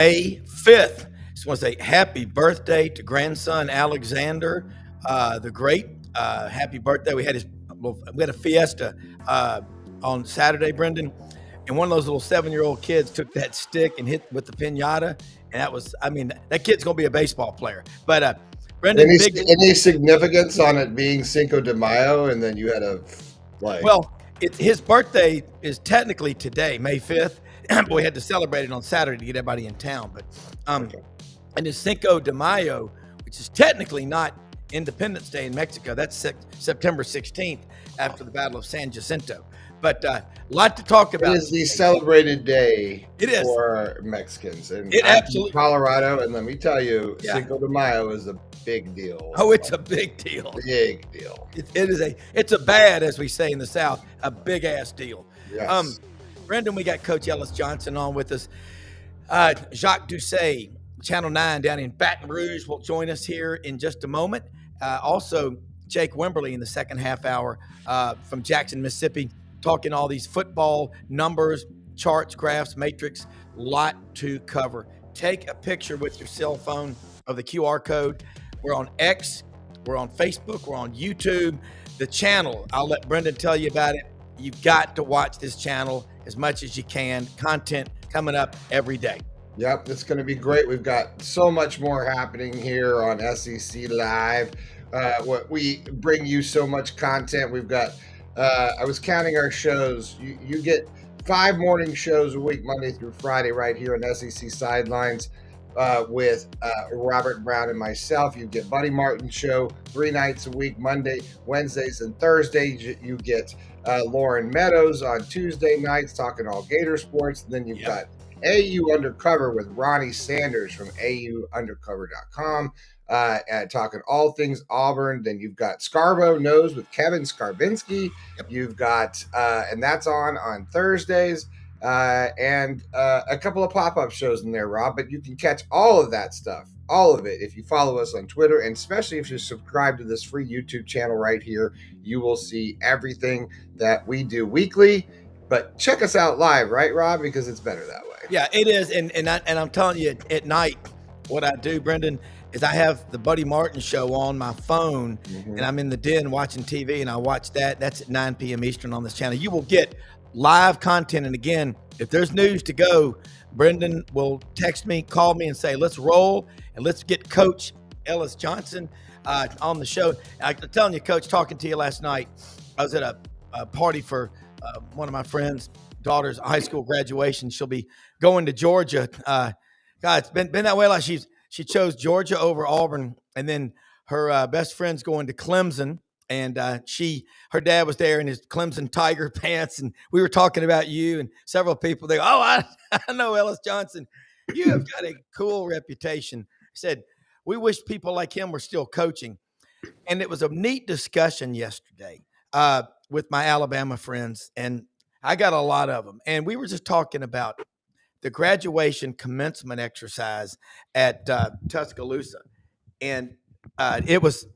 May 5th. Just want to say happy birthday to grandson Alexander the Great. Happy birthday. We had a fiesta on Saturday, Brendan. And one of those little 7-year-old kids took that stick and hit with the pinata. And that kid's going to be a baseball player. But Brendan, Any significance on it being Cinco de Mayo, and then you had a Well, his birthday is technically today, May 5th, but we had to celebrate it on Saturday to get everybody in town. But and it's Cinco de Mayo, which is technically not Independence Day in Mexico. That's September 16th after the Battle of San Jacinto. But a lot to talk about. It is the celebrated day It for Mexicans. And it absolutely Colorado, and let me tell you, Cinco de Mayo is a big deal. Oh, it's a big deal. Big deal. It's a bad, as we say in the South, a big ass deal. Yes. Brendan, we got Coach Ellis Johnson on with us. Jacques Doucet, Channel 9 down in Baton Rouge, will join us here in just a moment. Also, Jake Wimberly in the second half hour from Jackson, Mississippi, talking all these football numbers, charts, graphs, matrix, lot to cover. Take a picture with your cell phone of the QR code. We're on X, we're on Facebook, we're on YouTube. The channel, I'll let Brendan tell you about it. You've got to watch this channel as much as you can. Content coming up every day. Yep, it's going to be great. We've got so much more happening here on SEC Live. We bring you so much content. We've got, I was counting our shows. You get 5 morning shows a week, Monday through Friday, right here on SEC Sidelines with Robert Brown and myself. You get Buddy Martin's show 3 nights a week, Monday, Wednesdays, and Thursdays. You get Lauren Meadows on Tuesday nights talking all Gator sports. And then you've got AU Undercover with Ronnie Sanders from AUundercover.com, talking all things Auburn. Then you've got Scarbo Knows with Kevin Skarbinski. You've got, and that's on Thursdays, and a couple of pop-up shows in there, Rob. But you can catch all of that stuff, all of it, if you follow us on Twitter, and especially if you subscribe to this free YouTube channel right here. You will see everything that we do weekly. But check us out live, right, Rob? Because it's better that way. Yeah, it is. And I'm telling you, at night, what I do, Brendan, is I have the Buddy Martin show on my phone, and I'm in the den watching TV, and I watch that. That's at 9 p.m. Eastern on this channel. You will get live content. And again, if there's news to go, Brendan will text me, call me, and say, let's roll, and let's get Coach Ellis Johnson on the show. I'm telling you, Coach, talking to you last night, I was at a party for one of my friends' daughter's high school graduation. She'll be going to Georgia. God, it's been that way. Like she chose Georgia over Auburn, and then her best friend's going to Clemson, and her dad was there in his Clemson Tiger pants, and we were talking about you and several people. They go, "Oh, I know Ellis Johnson. You have got a cool reputation." I said, "We wish people like him were still coaching," and it was a neat discussion yesterday with my Alabama friends, and I got a lot of them. And we were just talking about the graduation commencement exercise at Tuscaloosa, and it was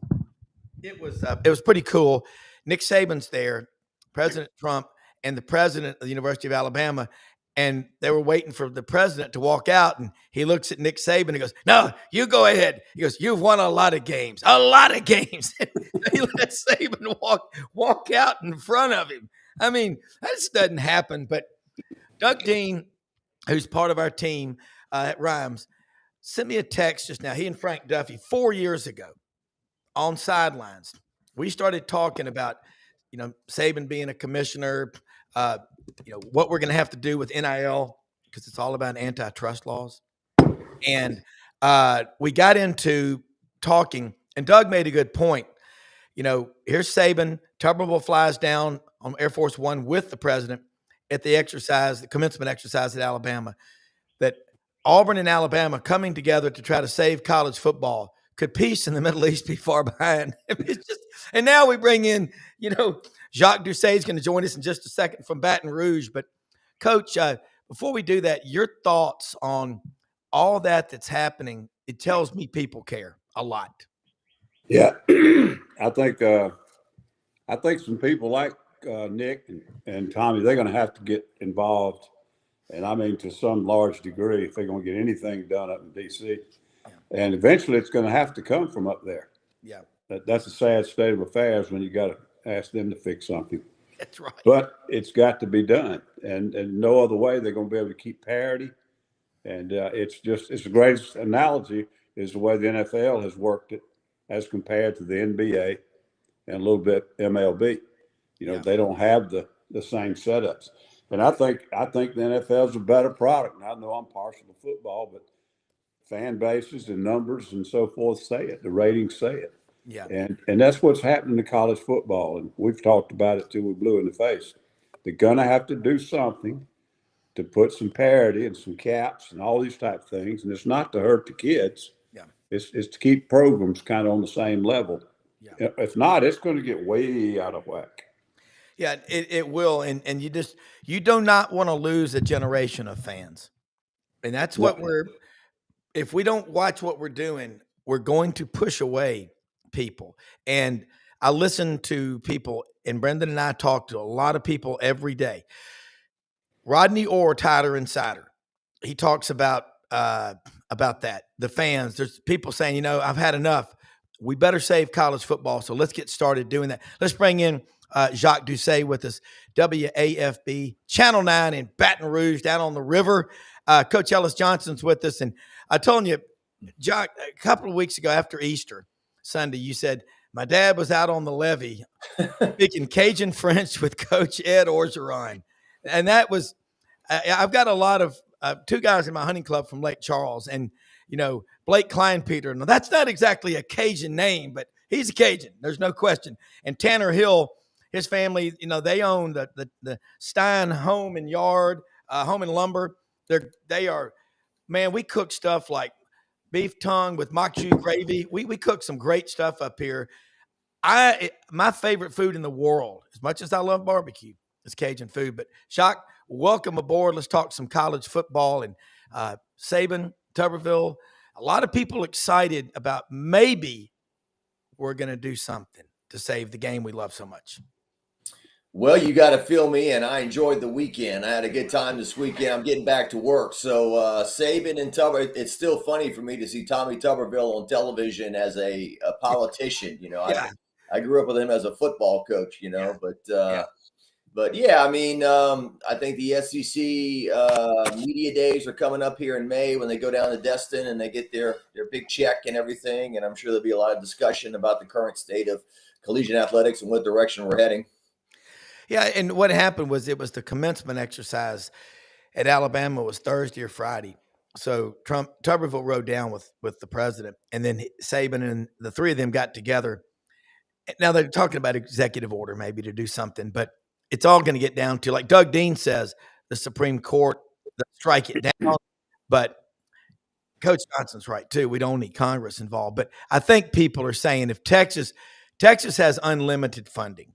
pretty cool. Nick Saban's there, President Trump, and the president of the University of Alabama, and they were waiting for the president to walk out, and he looks at Nick Saban and goes, "No, you go ahead." He goes, "You've won a lot of games." He let Saban walk out in front of him. I mean, that just doesn't happen. But Doug Dean, who's part of our team at Rhymes, sent me a text just now. He and Frank Duffy, 4 years ago, on Sidelines, we started talking about, Saban being a commissioner, what we're going to have to do with NIL, because it's all about antitrust laws. And we got into talking, and Doug made a good point. Here's Saban. Tuberville flies down on Air Force One with the president at the commencement exercise at Alabama, that Auburn and Alabama coming together to try to save college football. Could peace in the Middle East be far behind? And now we bring in, Jacques Doucet is going to join us in just a second from Baton Rouge. But, Coach, before we do that, your thoughts on all that's happening. It tells me people care a lot. Yeah, I think some people like Nick and Tommy, they're going to have to get involved And I mean, to some large degree, if they're going to get anything done up in D.C. And eventually it's going to have to come from up there. Yeah, That's a sad state of affairs when you got to ask them to fix something. that's right. But it's got to be done. And no other way they're going to be able to keep parity. And it's the greatest analogy is the way the NFL has worked it as compared to the NBA and a little bit MLB. They don't have the same setups. And I think the NFL is a better product. And I know I'm partial to football, but fan bases and numbers and so forth say it. The ratings say it. Yeah. And that's what's happening to college football. And we've talked about it till we're blue in the face. They're going to have to do something to put some parity and some caps and all these type of things. And it's not to hurt the kids. Yeah. It's to keep programs kind of on the same level. Yeah. If not, it's going to get way out of whack. Yeah, it will. And you do not want to lose a generation of fans. And that's what if we don't watch what we're doing, we're going to push away people. And I listen to people, and Brendan and I talk to a lot of people every day. Rodney Orr, Tider Insider, he talks about that. The fans, there's people saying, I've had enough. We better save college football. So let's get started doing that. Let's bring in Jacques Doucet with us, WAFB, Channel 9 in Baton Rouge, down on the river. Coach Ellis Johnson's with us. And I told you, Jacques, a couple of weeks ago after Easter Sunday, you said, my dad was out on the levee speaking Cajun French with Coach Ed Orgeron. And that was, I've got a lot of two guys in my hunting club from Lake Charles, and, Blake Kleinpeter. Now, that's not exactly a Cajun name, but he's a Cajun. There's no question. And Tanner Hill, his family, they own the Stein home and yard, home and lumber. They are, man, we cook stuff like beef tongue with mock jus gravy. We cook some great stuff up here. My favorite food in the world, as much as I love barbecue, is Cajun food. But Jacques, welcome aboard. Let's talk some college football and Saban, Tuberville. A lot of people excited about maybe we're going to do something to save the game we love so much. Well, you got to fill me in. I enjoyed the weekend. I had a good time this weekend. I'm getting back to work. So Saban and Tuber, it's still funny for me to see Tommy Tuberville on television as a politician. I grew up with him as a football coach, But yeah, I mean, I think the SEC media days are coming up here in May when they go down to Destin and they get their big check and everything. And I'm sure there'll be a lot of discussion about the current state of collegiate athletics and what direction we're heading. Yeah, and what happened was it was the commencement exercise at Alabama was Thursday or Friday. So Tuberville rode down with the president, and then Saban and the three of them got together. Now they're talking about executive order maybe to do something, but it's all going to get down to, like Doug Dean says, the Supreme Court, strike it down. But Coach Johnson's right, too. We don't need Congress involved. But I think people are saying if Texas has unlimited funding,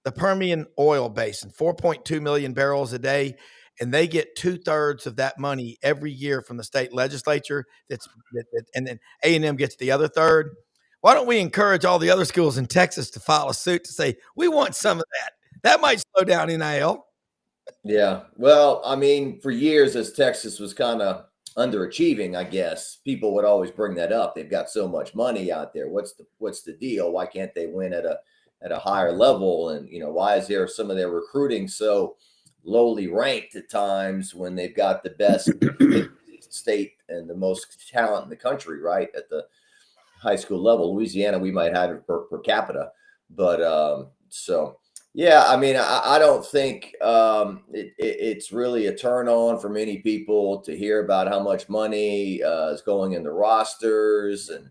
the Permian oil basin, 4.2 million barrels a day, and they get 2/3 of that money every year from the state legislature, and then A&M gets the other third. Why don't we encourage all the other schools in Texas to file a suit to say, we want some of that? That might slow down NIL. Yeah. Well, I mean, for years, as Texas was kind of underachieving, I guess people would always bring that up. They've got so much money out there. What's the deal? Why can't they win at a higher level? And, why is there some of their recruiting so lowly ranked at times when they've got the best state and the most talent in the country, right? At the high school level. Louisiana, we might have it per capita. But yeah, I mean, I don't think it's really a turn on for many people to hear about how much money is going in the rosters. And,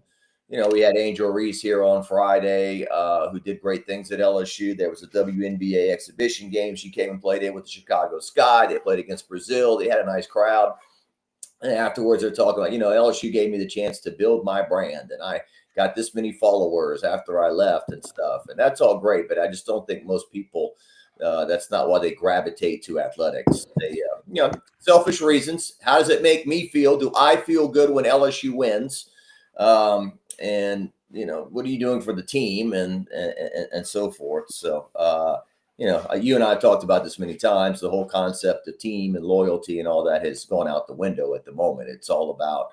we had Angel Reese here on Friday who did great things at LSU. There was a WNBA exhibition game. She came and played in with the Chicago Sky. They played against Brazil. They had a nice crowd. And afterwards, they're talking about, LSU gave me the chance to build my brand. And I got this many followers after I left and stuff. And that's all great. But I just don't think most people, that's not why they gravitate to athletics. They, selfish reasons. How does it make me feel? Do I feel good when LSU wins? And, what are you doing for the team and so forth? So, you and I have talked about this many times. The whole concept of team and loyalty and all that has gone out the window at the moment. It's all about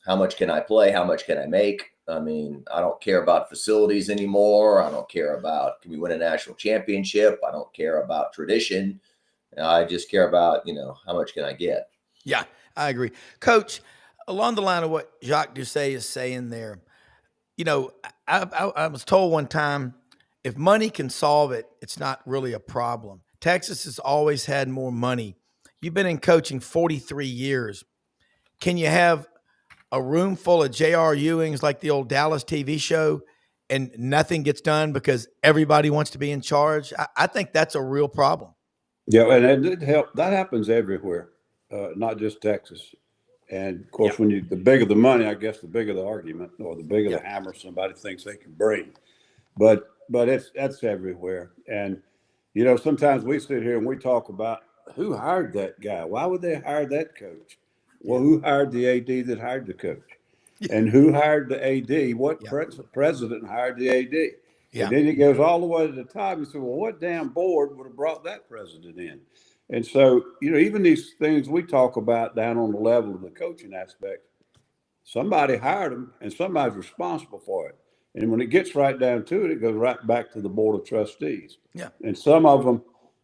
how much can I play? How much can I make? I mean, I don't care about facilities anymore. I don't care about, can we win a national championship? I don't care about tradition. I just care about, how much can I get? Yeah, I agree. Coach, along the line of what Jacques Doucet is saying there, I was told one time, if money can solve it, it's not really a problem. Texas has always had more money. You've been in coaching 43 years. Can you have a room full of J.R. Ewings like the old Dallas TV show and nothing gets done because everybody wants to be in charge? I think that's a real problem. Yeah, and it did help. That happens everywhere, not just Texas. And of course, when the bigger the money, I guess the bigger the argument, or the bigger the hammer somebody thinks they can bring. But that's everywhere. And sometimes we sit here and we talk about who hired that guy. Why would they hire that coach? Well, who hired the AD that hired the coach? And who hired the AD? What president hired the AD? And then it goes all the way to the top. You say, well, what damn board would have brought that president in? And so, even these things we talk about down on the level of the coaching aspect, somebody hired them and somebody's responsible for it. And when it gets right down to it, it goes right back to the board of trustees. Yeah. And some of them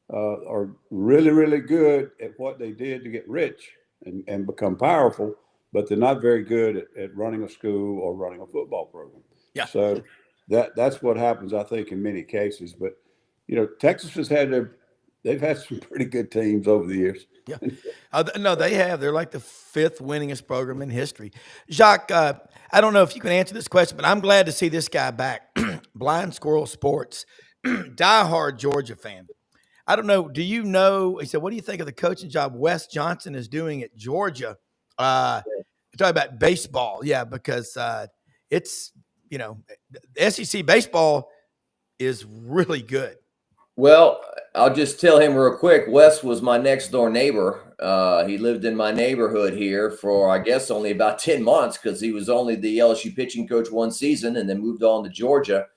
are really, really good at what they did to get rich and become powerful, but they're not very good at running a school or running a football program. Yeah. So that's what happens, I think, in many cases. But, Texas has they've had some pretty good teams over the years. Yeah. No, they have. They're like the 5th winningest program in history. Jacques, I don't know if you can answer this question, but I'm glad to see this guy back. Blind Squirrel Sports, diehard Georgia fan. I don't know. Do you know? He said, what do you think of the coaching job Wes Johnson is doing at Georgia? Talking about baseball. Yeah, because it's, the SEC baseball is really good. Well, I'll just tell him real quick. Wes was my next door neighbor. He lived in my neighborhood here for, I guess, only about 10 months because he was only the LSU pitching coach one season and then moved on to Georgia.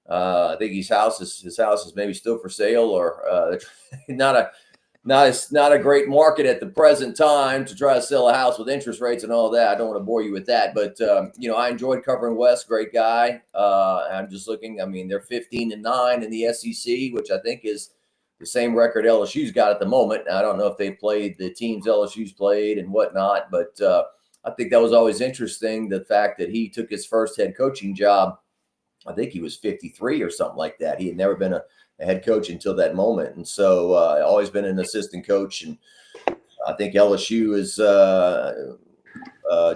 I think his house is maybe still for sale, or not a great market at the present time to try to sell a house with interest rates and all that. I don't want to bore you with that, but I enjoyed covering Wes. Great guy. I'm just looking. I mean, they're 15-9 in the SEC, which I think is the same record LSU's got at the moment. I don't know if they played the teams LSU's played and whatnot, but I think that was always interesting. The fact that he took his first head coaching job, I think he was 53 or something like that. He had never been a head coach until that moment. And so always been an assistant coach. And I think LSU is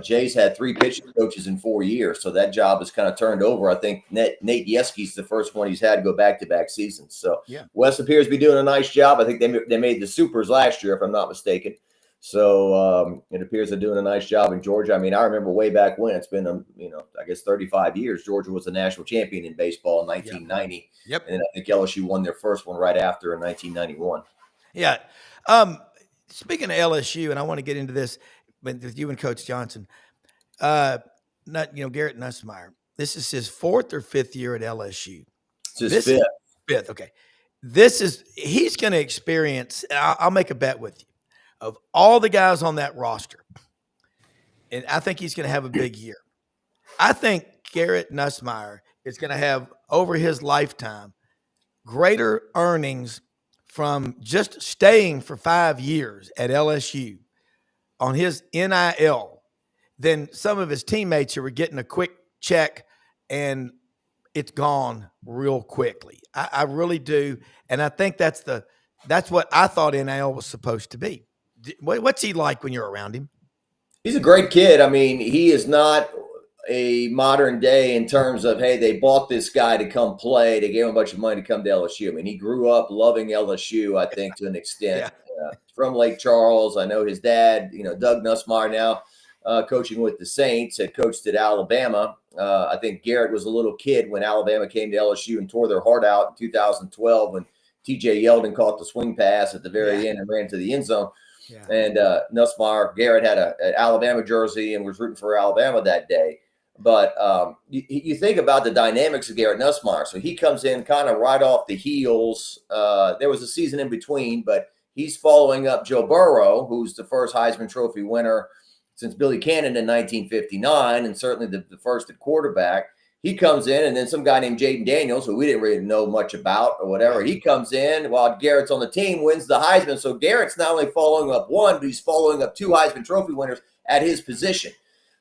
Jay's had 3 pitching coaches in 4 years. So that job is kind of turned over. I think Nate Yeske's the first one he's had to go back-to-back seasons. So Wes appears to be doing a nice job. I think they made the Supers last year, if I'm not mistaken. So it appears they're doing a nice job in Georgia. I mean, I remember way back when, it's been, I guess 35 years, Georgia was the national champion in baseball in 1990. Yep. And I think LSU won their first one right after in 1991. Yeah. Speaking of LSU, and I want to get into this with you and Coach Johnson, Garrett Nussmeier. This is his 4th or 5th year at LSU. It's his 5th. 5th, okay. He's going to experience, I'll make a bet with you, of all the guys on that roster, and I think he's going to have a big year. I think Garrett Nussmeier is going to have, over his lifetime, greater earnings from just staying for 5 years at LSU on his NIL than some of his teammates who were getting a quick check and it's gone real quickly. I really do. And I think that's what I thought NIL was supposed to be. What's he like when you're around him? He's a great kid. I mean, he is not a modern day in terms of, hey, they bought this guy to come play. They gave him a bunch of money to come to LSU. I mean, he grew up loving LSU, I think, to an extent. From Lake Charles. I know his dad, Doug Nussmeier, now coaching with the Saints, had coached at Alabama. I think Garrett was a little kid when Alabama came to LSU and tore their heart out in 2012 when TJ Yeldon caught the swing pass at the very end and ran to the end zone. Yeah. And Nussmeier, Garrett had an Alabama jersey and was rooting for Alabama that day. But you think about the dynamics of Garrett Nussmeier. So he comes in kind of right off the heels. There was a season in between, but he's following up Joe Burrow, who's the first Heisman Trophy winner since Billy Cannon in 1959, and certainly the first at quarterback. He comes in, and then some guy named Jaden Daniels, who we didn't really know much about or whatever, he comes in while Garrett's on the team, wins the Heisman. So Garrett's not only following up one, but he's following up two Heisman Trophy winners at his position.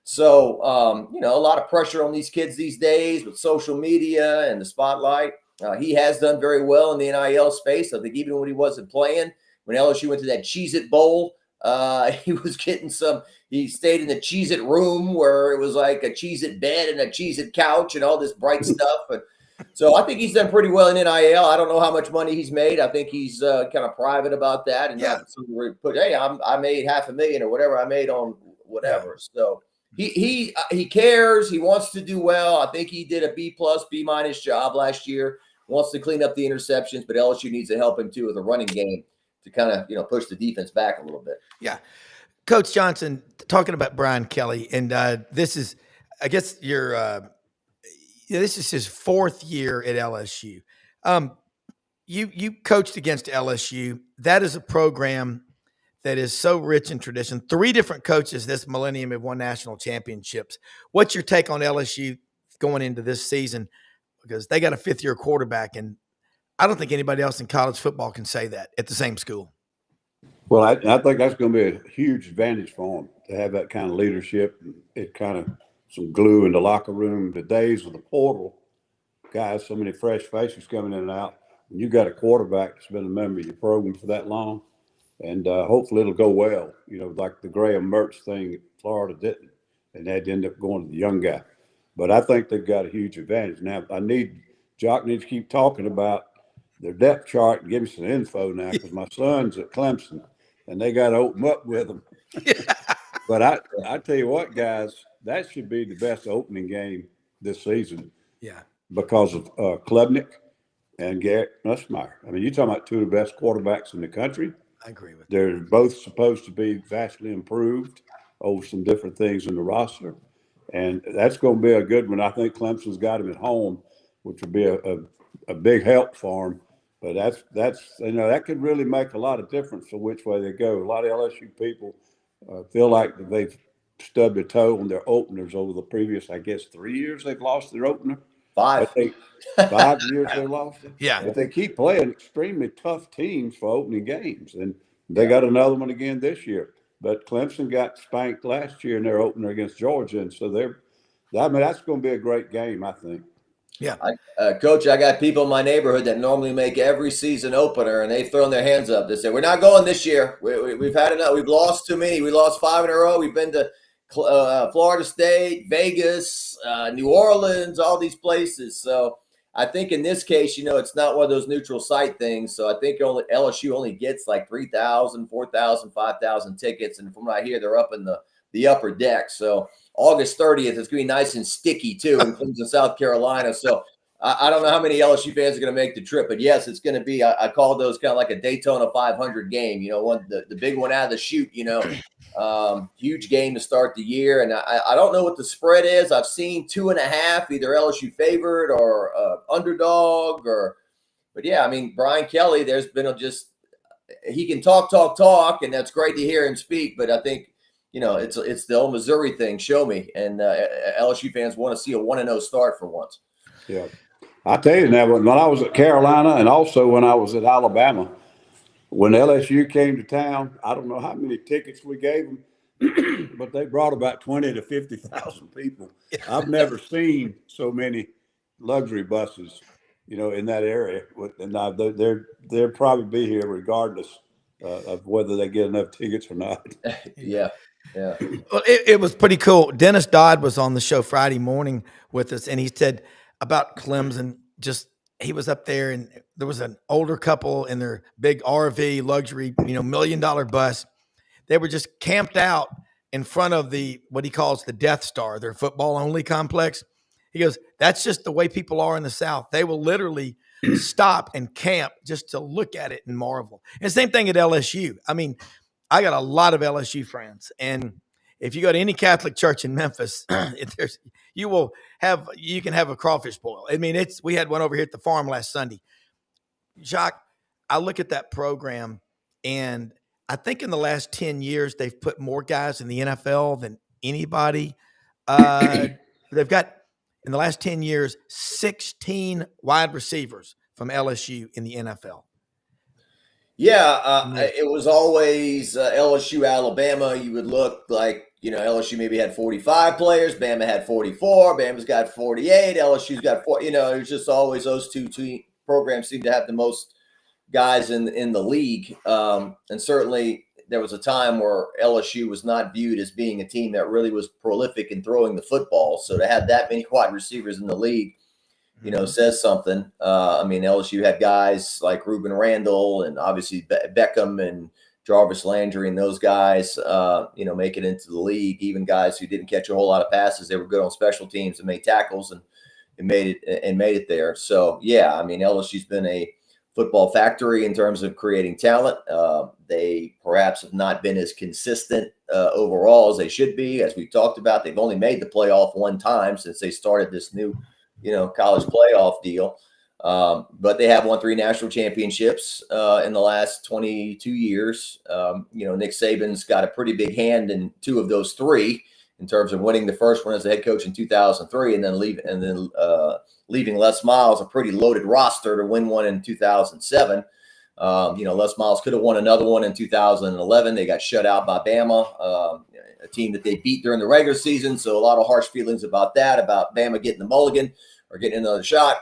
So, a lot of pressure on these kids these days with social media and the spotlight. He has done very well in the NIL space. I think even when he wasn't playing, when LSU went to that Cheez-It Bowl, he was getting he stayed in the Cheez-It room where it was like a Cheez-It bed and a Cheez-It couch and all this bright stuff. And so I think he's done pretty well in NIL. I don't know how much money he's made. I think he's kind of private about that. And not put, hey, I made $500,000 or whatever I made on whatever. So he cares. He wants to do well. I think he did a B+, B- job last year. Wants to clean up the interceptions, but LSU needs to help him too with a running game to kind of push the defense back a little bit. Yeah, Coach Johnson, talking about Brian Kelly, and this is, I guess, this is his fourth year at LSU. You coached against LSU. That is a program that is so rich in tradition. 3 different coaches this millennium have won national championships. What's your take on LSU going into this season? Because they got a 5th-year quarterback, and I don't think anybody else in college football can say that at the same school. Well, I think that's going to be a huge advantage for them to have that kind of leadership. It kind of some glue in the locker room. The days of the portal guys, so many fresh faces coming in and out. And you got a quarterback that's been a member of your program for that long. And hopefully it'll go well. Like the Graham Mertz thing, Florida didn't, and they had to end up going to the young guy. But I think they've got a huge advantage. Now, Jock needs to keep talking about their depth chart and give me some info now, because my son's at Clemson, and they got to open up with them. But I tell you what, guys, that should be the best opening game this season. Yeah. Because of Klubnik and Garrett Nussmeier. I mean, you're talking about 2 of the best quarterbacks in the country. I agree with that. They're both supposed to be vastly improved over some different things in the roster. And that's going to be a good one. I think Clemson's got him at home, which would be a big help for him. But that's that could really make a lot of difference for which way they go. A lot of LSU people feel like they've stubbed their toe on their openers over the previous, I guess, 3 years they've lost their opener. 5. 5 years they lost it. Yeah. But they keep playing extremely tough teams for opening games. And they got another one again this year. But Clemson got spanked last year in their opener against Georgia. And so that's going to be a great game, I think. Yeah. Coach, I got people in my neighborhood that normally make every season opener, and they've thrown their hands up. They say, we're not going this year. We've had enough. We've lost too many. We lost 5 in a row. We've been to Florida State, Vegas, New Orleans, all these places. So I think in this case, it's not one of those neutral site things. So I think LSU only gets like 3,000, 4,000, 5,000 tickets. And from what I hear, they're up in the upper deck. So August 30th, it's going to be nice and sticky too in Clemson, South Carolina. So I don't know how many LSU fans are going to make the trip, but yes, it's going to be, I call those kind of like a Daytona 500 game, the big one out of the chute, huge game to start the year. And I don't know what the spread is. I've seen 2.5, either LSU favored or underdog but yeah, I mean, Brian Kelly, there's been he can talk, and that's great to hear him speak. But I think, it's the old Missouri thing. Show me. And LSU fans want to see a 1-0 start for once. Yeah. I tell you now, when I was at Carolina and also when I was at Alabama, when LSU came to town, I don't know how many tickets we gave them, but they brought about 20 to 50,000 people. I've never seen so many luxury buses, in that area. And they'll probably be here regardless of whether they get enough tickets or not. Yeah. Well, it was pretty cool. Dennis Dodd was on the show Friday morning with us, and he said about Clemson, he was up there, and there was an older couple in their big RV luxury, $1 million bus. They were just camped out in front of what he calls the Death Star, their football only complex. He goes, that's just the way people are in the South. They will literally stop and camp just to look at it and marvel. And same thing at LSU. I mean, I got a lot of LSU friends, and if you go to any Catholic church in Memphis, you can have a crawfish boil. I mean, we had one over here at the farm last Sunday. Jacques, I look at that program, and I think in the last 10 years, they've put more guys in the NFL than anybody. They've got, in the last 10 years, 16 wide receivers from LSU in the NFL. Yeah, it was always LSU, Alabama. You would look like, LSU maybe had 45 players. Bama had 44. Bama's got 48. LSU's got 4. It was just always those two programs seem to have the most guys in the league. And certainly there was a time where LSU was not viewed as being a team that really was prolific in throwing the football. So to have that many wide receivers in the league, says something. LSU had guys like Ruben Randall and obviously Beckham and Jarvis Landry and those guys, make it into the league. Even guys who didn't catch a whole lot of passes, they were good on special teams and made tackles and made it there. So yeah, LSU's been a football factory in terms of creating talent. They perhaps have not been as consistent overall as they should be. As we talked about, they've only made the playoff one time since they started this new college playoff deal. But they have won 3 national championships in the last 22 years. Nick Saban's got a pretty big hand in 2 of those 3 in terms of winning the first one as a head coach in 2003 and then leaving Les Miles a pretty loaded roster to win one in 2007. Les Miles could have won another one in 2011. They got shut out by Bama, a team that they beat during the regular season. So a lot of harsh feelings about that, about Bama getting the mulligan or getting another shot.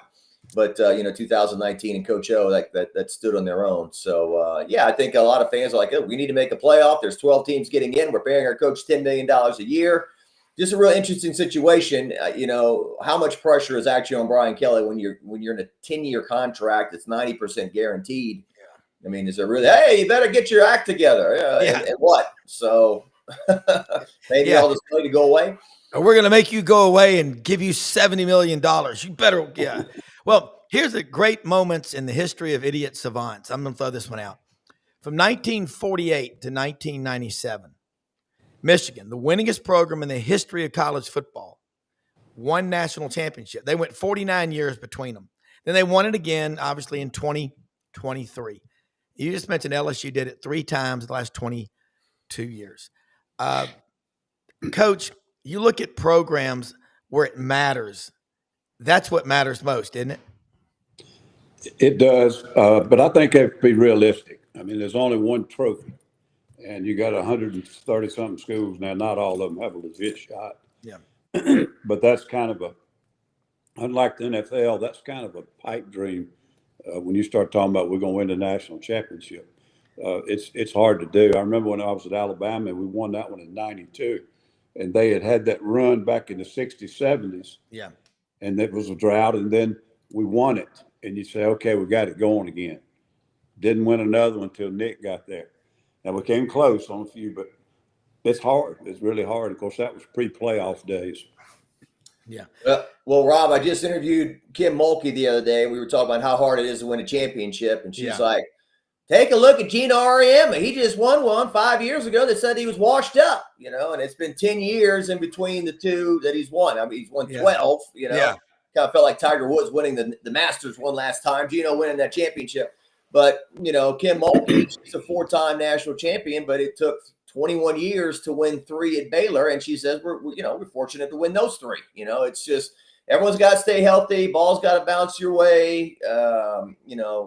But, 2019 and Coach O, that stood on their own. So, I think a lot of fans are like, oh, we need to make a playoff. There's 12 teams getting in. We're paying our coach $10 million a year. Just a real interesting situation. How much pressure is actually on Brian Kelly when you're in a 10-year contract that's 90% guaranteed? Yeah. Is there really, hey, you better get your act together. And what? So maybe all this money to go away. We're going to make you go away and give you $70 million. You better, yeah. Well, here's the great moments in the history of idiot savants. I'm going to throw this one out. From 1948 to 1997, Michigan, the winningest program in the history of college football, won national championship. They went 49 years between them. Then they won it again, obviously, in 2023. You just mentioned LSU did it 3 times in the last 22 years. Coach, you look at programs where it matters. That's what matters most, isn't it? It does, but I think they have to be realistic. There's only one trophy, and you got 130-something schools now. Not all of them have a legit shot. Yeah. But that's kind of unlike the NFL, that's kind of a pipe dream when you start talking about we're going to win the national championship. It's hard to do. I remember when I was at Alabama, we won that one in '92, and they had that run back in the 60s, 70s. Yeah. And it was a drought, and then we won it. And you say, okay, we got it going again. Didn't win another one until Nick got there. Now, we came close on a few, but it's hard. It's really hard. Of course, that was pre-playoff days. Yeah. Well, Rob, I just interviewed Kim Mulkey the other day. We were talking about how hard it is to win a championship, and she's like, take a look at Gino Auriemma. He just won one 5 years ago that said he was washed up, and it's been 10 years in between the 2 that he's won. He's won 12, Yeah. Kind of felt like Tiger Woods winning the Masters one last time, Gino winning that championship. But, Kim Mulkey, she's a 4-time national champion, but it took 21 years to win 3 at Baylor. And she says, we're fortunate to win those 3. It's just everyone's got to stay healthy. Ball's got to bounce your way.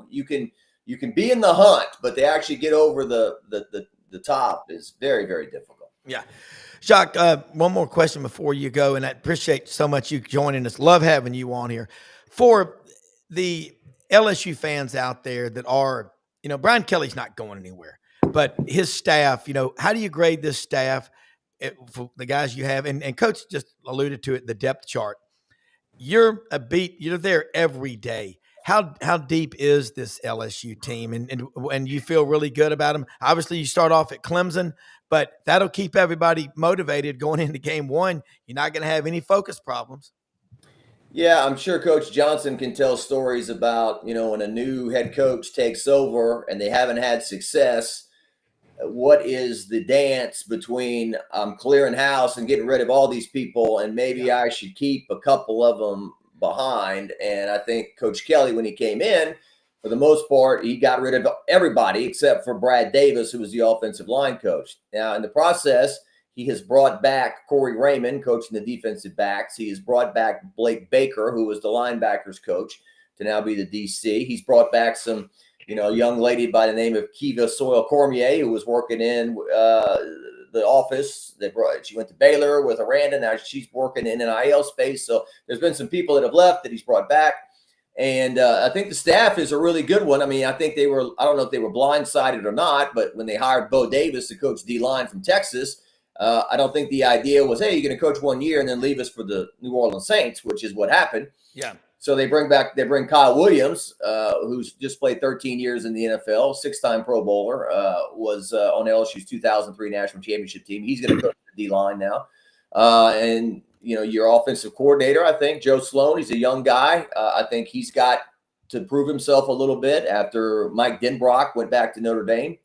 You can be in the hunt, but to actually get over the top is very, very difficult. Yeah. Jacques, one more question before you go, and I appreciate so much you joining us. Love having you on here. For the LSU fans out there that are, Brian Kelly's not going anywhere, but his staff, how do you grade this staff for the guys you have? And Coach just alluded to it, the depth chart. You're there every day. How deep is this LSU team? And you feel really good about them? Obviously, you start off at Clemson, but that'll keep everybody motivated going into game 1. You're not going to have any focus problems. Yeah, I'm sure Coach Johnson can tell stories about, when a new head coach takes over and they haven't had success, what is the dance between clearing house and getting rid of all these people, and maybe I should keep a couple of them behind. And I think Coach Kelly, when he came in, for the most part, he got rid of everybody except for Brad Davis, who was the offensive line coach. Now, in the process, he has brought back Corey Raymond, coaching the defensive backs. He has brought back Blake Baker, who was the linebackers coach, to now be the DC. He's brought back some, young lady by the name of Kiva Soil Cormier, who was working in the office. She went to Baylor with Aranda. Now she's working in NIL space. So there's been some people that have left that he's brought back. And I think the staff is a really good one. I mean, I think I don't know if they were blindsided or not, but when they hired Bo Davis to coach D-line from Texas, I don't think the idea was, hey, you're going to coach 1 year and then leave us for the New Orleans Saints, which is what happened. Yeah. So they bring Kyle Williams, who's just played 13 years in the NFL, 6-time Pro Bowler, was on LSU's 2003 National Championship team. He's going to coach the D-line now. And your offensive coordinator, I think, Joe Sloan, he's a young guy. I think he's got to prove himself a little bit after Mike Denbrock went back to Notre Dame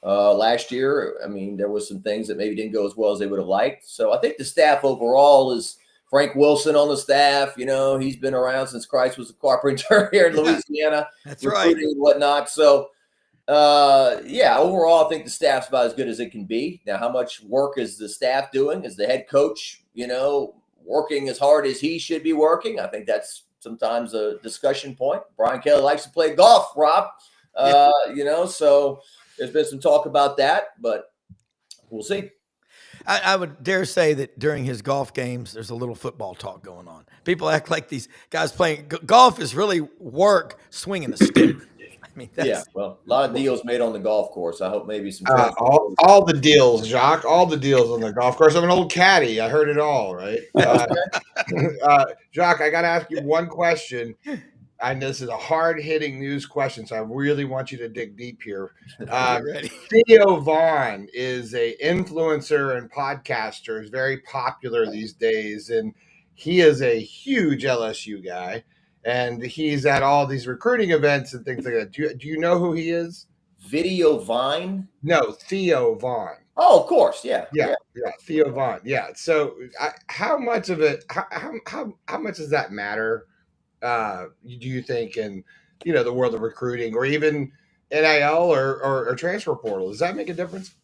last year. I mean, there was some things that maybe didn't go as well as they would have liked. So I think the staff overall is Frank Wilson on the staff. He's been around since Christ was a carpenter here in Louisiana. That's right. And whatnot. So, overall, I think the staff's about as good as it can be. Now, how much work is the staff doing? Is the head coach, working as hard as he should be working? I think that's sometimes a discussion point. Brian Kelly likes to play golf, Rob. So there's been some talk about that, but we'll see. I would dare say that during his golf games, there's a little football talk going on. People act like these guys playing golf is really work swinging a stick. I mean, a lot of deals made on the golf course. I hope maybe some all the deals, Jacques, all the deals on the golf course. I'm an old caddy. I heard it all, right? Jacques, I got to ask you one question. And this is a hard-hitting news question, so I really want you to dig deep here. Theo Vaughn is an influencer and podcaster. He's very popular these days, and he is a huge LSU guy. And he's at all these recruiting events and things like that. Do you know who he is? Video Vine? No, Theo Vaughn. Oh, of course, yeah. Theo Vaughn. Yeah. So, how much of it? How much does that matter? Do you think in the world of recruiting or even NIL or transfer portal? Does that make a difference?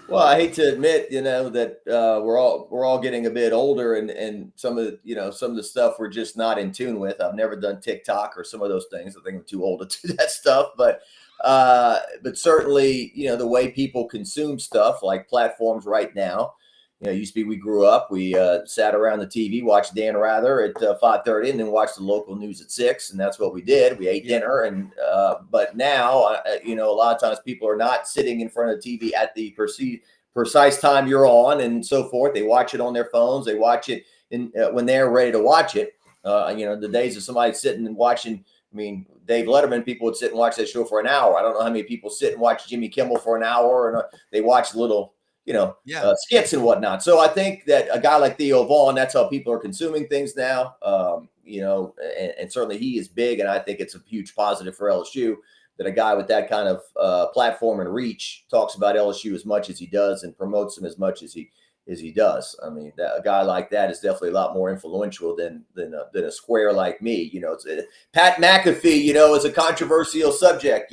Well, I hate to admit, that we're all getting a bit older, and some of the stuff we're just not in tune with. I've never done TikTok or some of those things. I think I'm too old to do that stuff. But certainly, the way people consume stuff, like platforms right now. Used to be we grew up, we sat around the TV, watched Dan Rather at 5:30, and then watched the local news at 6, and that's what we did. We ate dinner, and but now, a lot of times people are not sitting in front of the TV at the precise time you're on, and so forth. They watch it on their phones. They watch it when they're ready to watch it. The days of somebody sitting and watching. I mean, Dave Letterman, people would sit and watch that show for an hour. I don't know how many people sit and watch Jimmy Kimmel for an hour, and they watch little. Skits and whatnot. So I think that a guy like Theo Vaughn, that's how people are consuming things now. And certainly he is big, and I think it's a huge positive for LSU that a guy with that kind of platform and reach talks about LSU as much as he does and promotes them as much as he does. I mean, a guy like that is definitely a lot more influential than a square like me. Pat McAfee, is a controversial subject.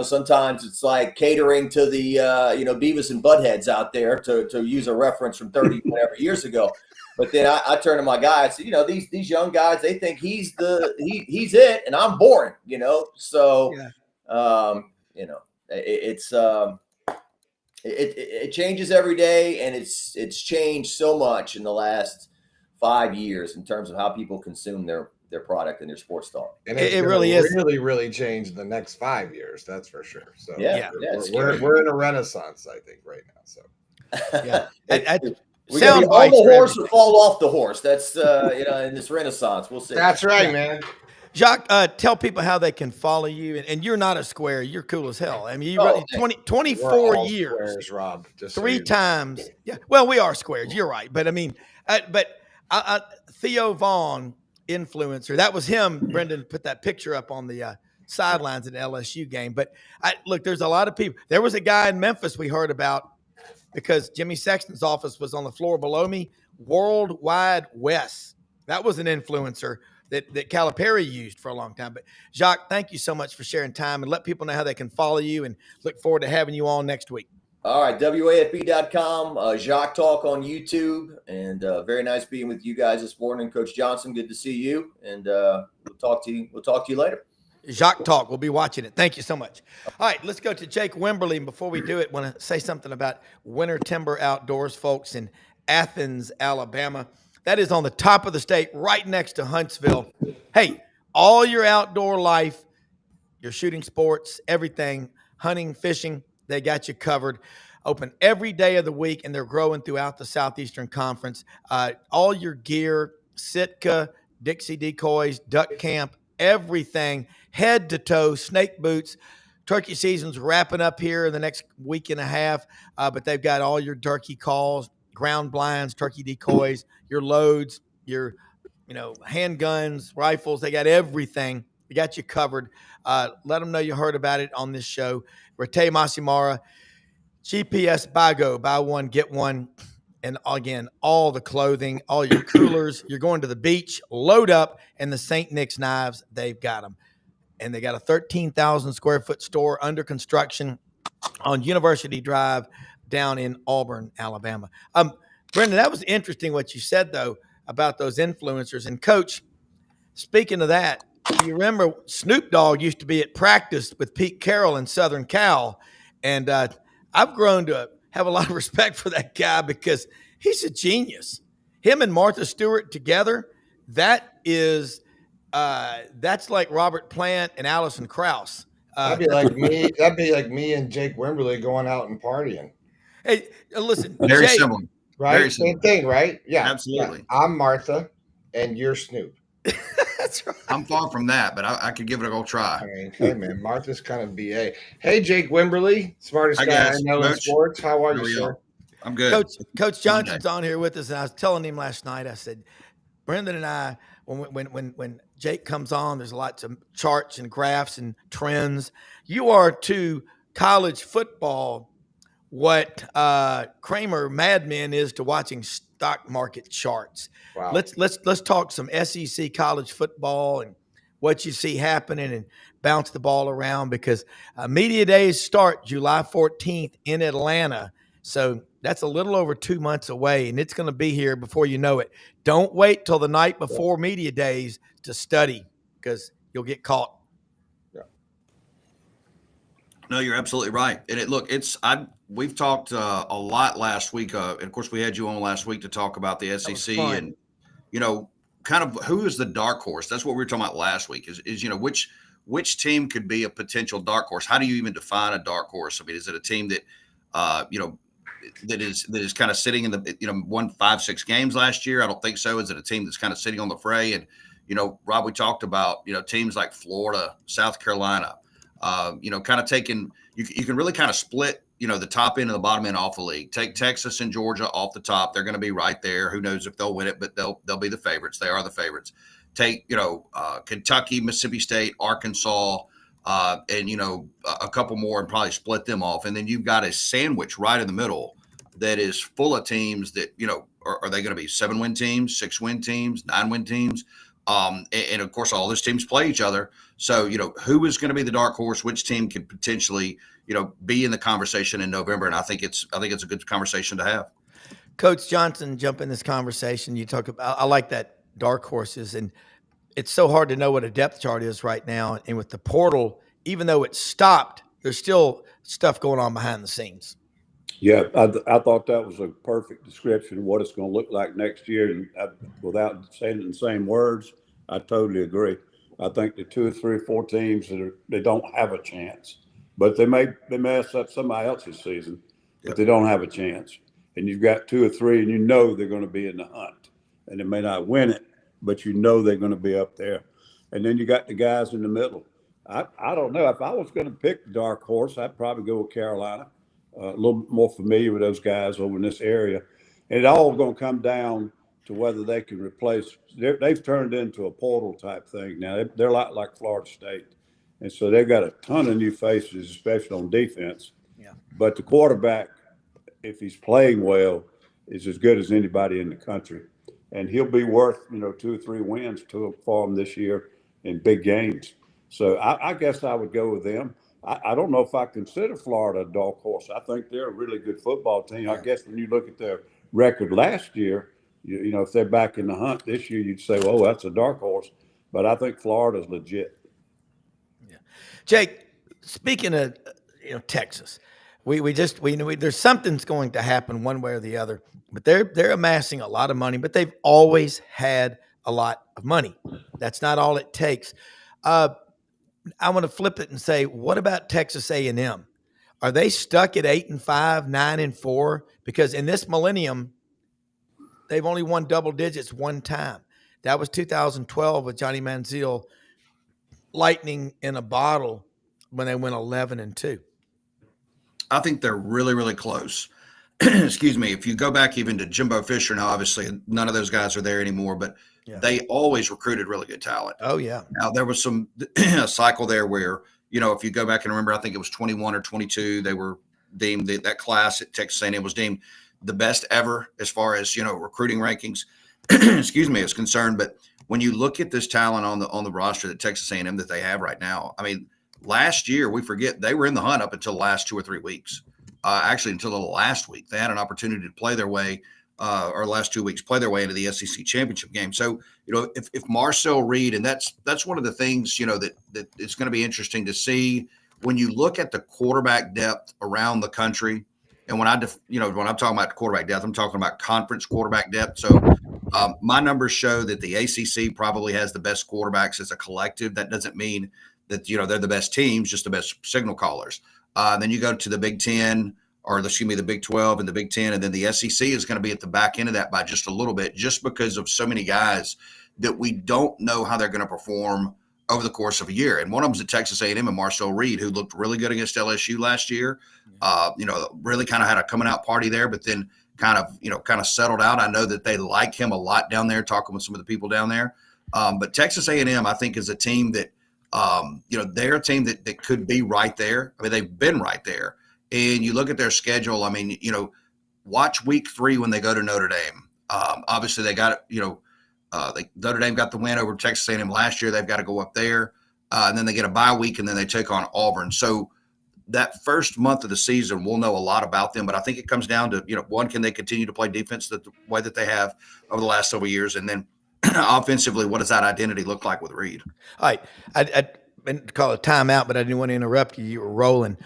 Sometimes it's like catering to the, Beavis and Buttheads out there to use a reference from 30 whatever years ago. But then I turn to my guy and say, these young guys, they think he's it, and I'm boring, So, it changes every day, and it's changed so much in the last 5 years in terms of how people consume their product and their sports talk. And it really is really change in the next 5 years. That's for sure. So we're in a renaissance, I think, right now. So we got to be on the horse or fall off the horse. That's in this renaissance. We'll see. That's right, man. Jacques, tell people how they can follow you. And you're not a square. You're cool as hell. I mean, you 24 years. Squares, Rob. Just 3 times. Yeah. Well, we are squares. You're right. But I mean, Theo Vaughn, influencer. That was him. Brendan put that picture up on the sidelines at an LSU game. But look, there's a lot of people. There was a guy in Memphis we heard about because Jimmy Sexton's office was on the floor below me. Worldwide Wes. That was an influencer that Calipari used for a long time. But Jacques, thank you so much for sharing time, and let people know how they can follow you, and look forward to having you on next week. All right, WAFB.com, Jacques Talk on YouTube, and very nice being with you guys this morning. Coach Johnson, good to see you, and we'll talk to you later. Jacques Talk. We'll be watching it. Thank you so much. All right, let's go to Jake Wimberly. And before we do it, want to say something about Winter Timber Outdoors, folks, in Athens, Alabama. That is on the top of the state, right next to Huntsville. Hey, all your outdoor life, your shooting sports, everything, hunting, fishing, they got you covered. Open every day of the week, and they're growing throughout the Southeastern Conference. All your gear, Sitka, Dixie decoys, duck camp, everything, head to toe, snake boots. Turkey season's wrapping up here in the next week and a half, but they've got all your turkey calls, ground blinds, turkey decoys, your loads, your handguns, rifles. They got everything. They got you covered. Let them know you heard about it on this show. Rete Masimara, GPS Bago, buy one, get one. And again, all the clothing, all your coolers. You're going to the beach, load up, and the St. Nick's knives, they've got them. And they got a 13,000 square foot store under construction on University Drive down in Auburn, Alabama. Brendan, that was interesting what you said, though, about those influencers. And, Coach, speaking of that, you remember Snoop Dogg used to be at practice with Pete Carroll in Southern Cal. And I've grown to have a lot of respect for that guy because he's a genius. Him and Martha Stewart together, that's like Robert Plant and Alison Krauss. That'd be like me. That'd be like me and Jake Wimberly going out and partying. Hey, listen, very Jake, similar, right? Very Same similar. thing, right? Yeah, Absolutely. Yeah. I'm Martha, and you're Snoop. That's right. I'm far from that, but I could give it a go try. I mean, hey man, Martha's kind of BA. Hey, Jake Wimberly, smartest Hi, guy I guys. know in Coach. sports. How are How you, are sir? y'all? I'm good. Coach Johnson's on here with us, and I was telling him last night. I said, Brendan and I, when Jake comes on, there's lots of charts and graphs and trends. You are to college football what Kramer Mad Men is to watching stock market charts. Wow. Let's talk some SEC college football and what you see happening and bounce the ball around because media days start July 14th in Atlanta. So that's a little over 2 months away, and it's going to be here before you know it. Don't wait till the night before media days to study because you'll get caught. No, you're absolutely right. And we've talked a lot last week. And of course, we had you on last week to talk about the SEC and, kind of who is the dark horse. That's what we were talking about last week is which team could be a potential dark horse? How do you even define a dark horse? I mean, is it a team that, that is kind of sitting in the, won 5-6 games last year? I don't think so. Is it a team that's kind of sitting on the fray? And, Rob, we talked about, teams like Florida, South Carolina, kind of taking, you can really kind of split, the top end and the bottom end off the league. Take Texas and Georgia off the top. They're going to be right there. Who knows if they'll win it, but they'll be the favorites. They are the favorites. Take, Kentucky, Mississippi State, Arkansas, and, a couple more and probably split them off. And then you've got a sandwich right in the middle that is full of teams that, are they going to be 7-win teams, 6-win teams, 9-win teams? And of course, all those teams play each other. So, who is going to be the dark horse? Which team could potentially, be in the conversation in November? And I think it's a good conversation to have. Coach Johnson, jump in this conversation. You talk about, I like that dark horses, and it's so hard to know what a depth chart is right now. And with the portal, even though it's stopped, there's still stuff going on behind the scenes. Yeah, I thought that was a perfect description of what it's going to look like next year. And without saying it in the same words, I totally agree. I think the 2 or 3 or 4 teams they don't have a chance, but they mess up somebody else's season, but they don't have a chance. And you've got 2 or 3, and they're going to be in the hunt, and they may not win it, but they're going to be up there. And then you got the guys in the middle. I don't know if I was going to pick the dark horse, I'd probably go with Carolina. A little more familiar with those guys over in this area. And it all going to come down to whether they can replace – they've turned into a portal type thing now. They're a lot like Florida State. And so they've got a ton of new faces, especially on defense. Yeah. But the quarterback, if he's playing well, is as good as anybody in the country. And he'll be worth, 2 or 3 wins for him this year in big games. So I guess I would go with them. I don't know if I consider Florida a dark horse. I think they're a really good football team. I guess when you look at their record last year, if they're back in the hunt this year, you'd say, well, that's a dark horse. But I think Florida's legit. Yeah. Jake, speaking of Texas, we there's something's going to happen one way or the other, but they're amassing a lot of money, but they've always had a lot of money. That's not all it takes. I want to flip it and say, what about Texas A&M? Are they stuck at 8-5, 9-4? Because in this millennium, they've only won double digits one time. That was 2012 with Johnny Manziel, lightning in a bottle when they went 11-2. I think they're really, really close. Excuse me. If you go back even to Jimbo Fisher, now obviously none of those guys are there anymore, but they always recruited really good talent. Oh yeah. Now there was some a cycle there where if you go back and remember, I think it was 21 or 22, they were deemed that class at Texas A&M was deemed the best ever as far as recruiting rankings. Excuse me, is concerned. But when you look at this talent on the roster that Texas A&M that they have right now, I mean, last year we forget they were in the hunt up until the last 2 or 3 weeks. Actually, until the last week, they had an opportunity to play their way, or last 2 weeks, play their way into the SEC championship game. So, if Marcel Reed, and that's one of the things, that it's going to be interesting to see when you look at the quarterback depth around the country. And when when I'm talking about quarterback depth, I'm talking about conference quarterback depth. So, my numbers show that the ACC probably has the best quarterbacks as a collective. That doesn't mean that, they're the best teams, just the best signal callers. Then you go to the Big 10, or the Big 12 and the Big 10, and then the SEC is going to be at the back end of that by just a little bit, just because of so many guys that we don't know how they're going to perform over the course of a year. And one of them is at Texas A&M and Marcel Reed, who looked really good against LSU last year. Really kind of had a coming out party there, but then kind of settled out. I know that they like him a lot down there, talking with some of the people down there. But Texas A&M, I think, is a team that, they're a team that could be right there. I mean, they've been right there. And you look at their schedule. I mean, watch week 3 when they go to Notre Dame. Obviously, they got Notre Dame got the win over Texas A&M last year. They've got to go up there, and then they get a bye week, and then they take on Auburn. So that first month of the season, we'll know a lot about them. But I think it comes down to one, can they continue to play defense the way that they have over the last several years, and then offensively, what does that identity look like with Reed? All right, I meant to call a timeout, but I didn't want to interrupt you. You were rolling.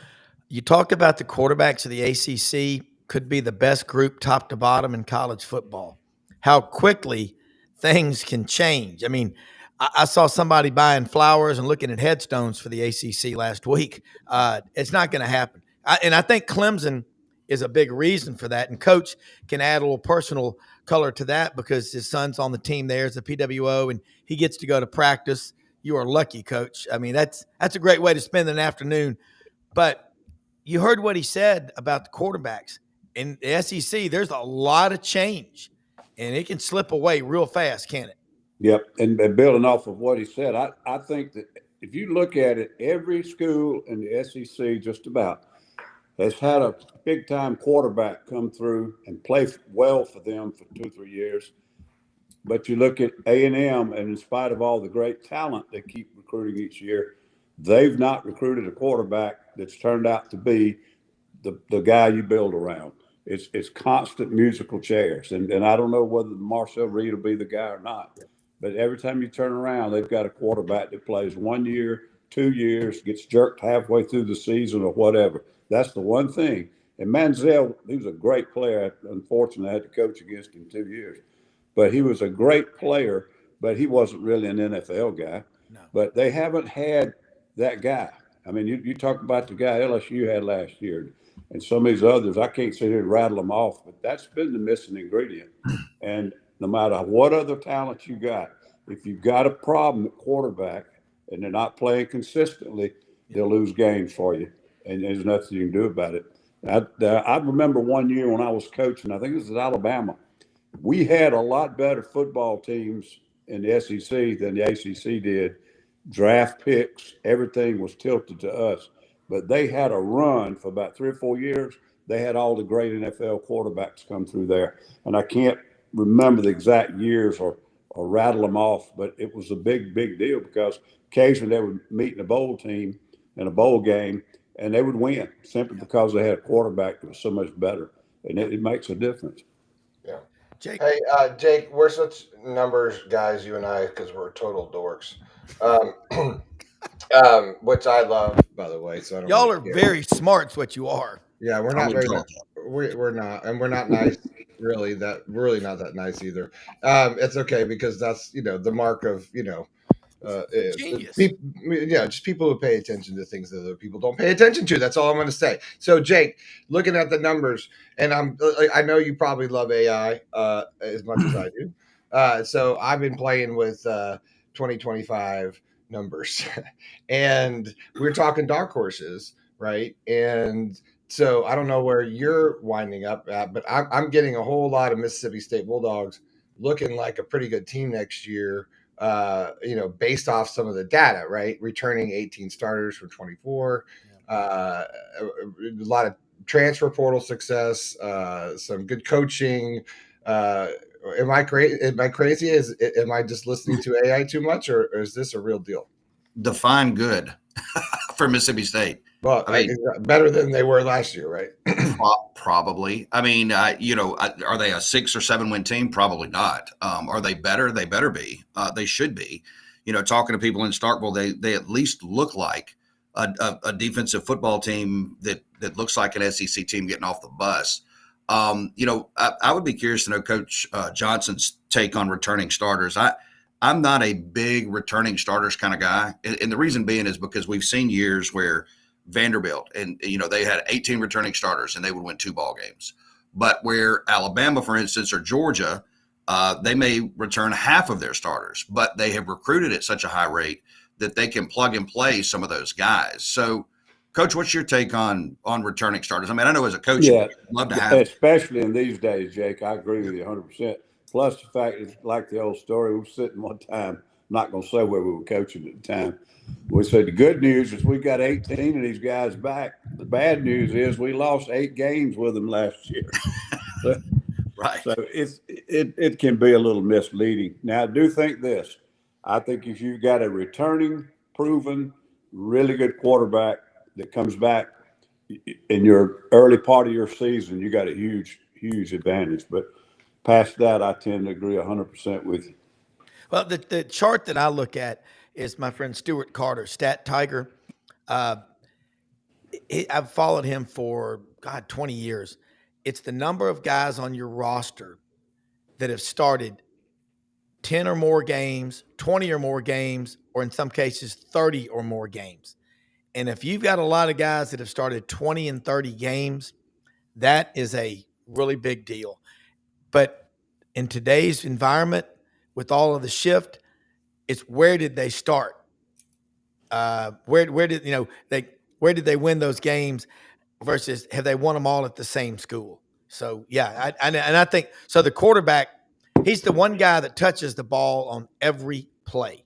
You talked about the quarterbacks of the ACC could be the best group top to bottom in college football. How quickly things can change. I mean, I saw somebody buying flowers and looking at headstones for the ACC last week. It's not going to happen. And I think Clemson is a big reason for that. And Coach can add a little personal color to that because his son's on the team there as a PWO, and he gets to go to practice. You are lucky, Coach. I mean, that's a great way to spend an afternoon. But you heard what he said about the quarterbacks. In the SEC, there's a lot of change, and it can slip away real fast, can't it? Yep. And building off of what he said, I think that if you look at it, every school in the SEC just about has had a big-time quarterback come through and play well for them for 2 or 3 years. But you look at A&M, and in spite of all the great talent they keep recruiting each year, they've not recruited a quarterback that's turned out to be the guy you build around. It's constant musical chairs. And I don't know whether Marcel Reed will be the guy or not. But every time you turn around, they've got a quarterback that plays 1 year, 2 years, gets jerked halfway through the season or whatever. That's the one thing. And Manziel, he was a great player. Unfortunately, I had to coach against him 2 years. But he was a great player, but he wasn't really an NFL guy. No. But they haven't had that guy. I mean, you talk about the guy LSU had last year and some of these others. I can't sit here and rattle them off, but that's been the missing ingredient. And no matter what other talent you got, if you've got a problem at quarterback and they're not playing consistently, they'll lose games for you. And there's nothing you can do about it. I remember 1 year when I was coaching, I think this was Alabama. We had a lot better football teams in the SEC than the ACC did. draft picks, everything was tilted to us. But they had a run for about 3 or 4 years. They had all the great NFL quarterbacks come through there. And I can't remember the exact years or rattle them off, but it was a big, big deal because occasionally they would meet in a bowl team in a bowl game and they would win simply because they had a quarterback that was so much better. And it makes a difference. Yeah. Jake. Hey, Jake, we're such numbers guys, you and I, because we're total dorks. Which I love, by the way. So I don't Y'all really are care. very smart. Is what you are. Yeah, we're I'm not very. intelligent. We're not, and we're not nice. Really, not that nice either. It's okay because that's the mark of Genius. just people who pay attention to things that other people don't pay attention to. That's all I'm going to say. So, Jake, looking at the numbers, and I know you probably love AI as much as I do. So I've been playing with 2025 numbers, and we're talking dark horses, right? And so I don't know where you're winding up at, but I'm getting a whole lot of Mississippi State Bulldogs looking like a pretty good team next year. Based off some of the data, right? Returning 18 starters from 24, a lot of transfer portal success, some good coaching. Am I crazy? Am I crazy? Am I just listening to AI too much, or is this a real deal? Define good for Mississippi State. Well, I mean, better than they were last year, right? probably. I mean, are they a 6 or 7 win team? Probably not. Are they better? They better be. They should be. Talking to people in Starkville, they at least look like a defensive football team that looks like an SEC team getting off the bus. I would be curious to know Coach Johnson's take on returning starters. I'm not a big returning starters kind of guy, and the reason being is because we've seen years where Vanderbilt and they had 18 returning starters and they would win 2 ball games, but where Alabama, for instance, or Georgia, they may return half of their starters, but they have recruited at such a high rate that they can plug and play some of those guys. So, Coach, what's your take on returning starters? I mean, I know as a coach, Yeah, you'd love to have, especially in these days, Jake. I agree with you 100%. Plus, the fact it's like the old story. We were sitting one time. I'm not going to say where we were coaching at the time. We said the good news is we got 18 of these guys back. The bad news is we lost 8 games with them last year. right? So it can be a little misleading. Now, I do think this. I think if you've got a returning, proven, really good quarterback that comes back in your early part of your season, you got a huge, huge advantage. But past that, I tend to agree 100% with you. Well, the chart that I look at is my friend Stuart Carter, Stat Tiger. I've followed him for 20 years. It's the number of guys on your roster that have started 10 or more games, 20 or more games, or in some cases 30 or more games. And if you've got a lot of guys that have started 20 and 30 games, that is a really big deal. But in today's environment, with all of the shift, it's where did they start? Where did they win those games versus have they won them all at the same school? So yeah, I think so. The quarterback, he's the one guy that touches the ball on every play.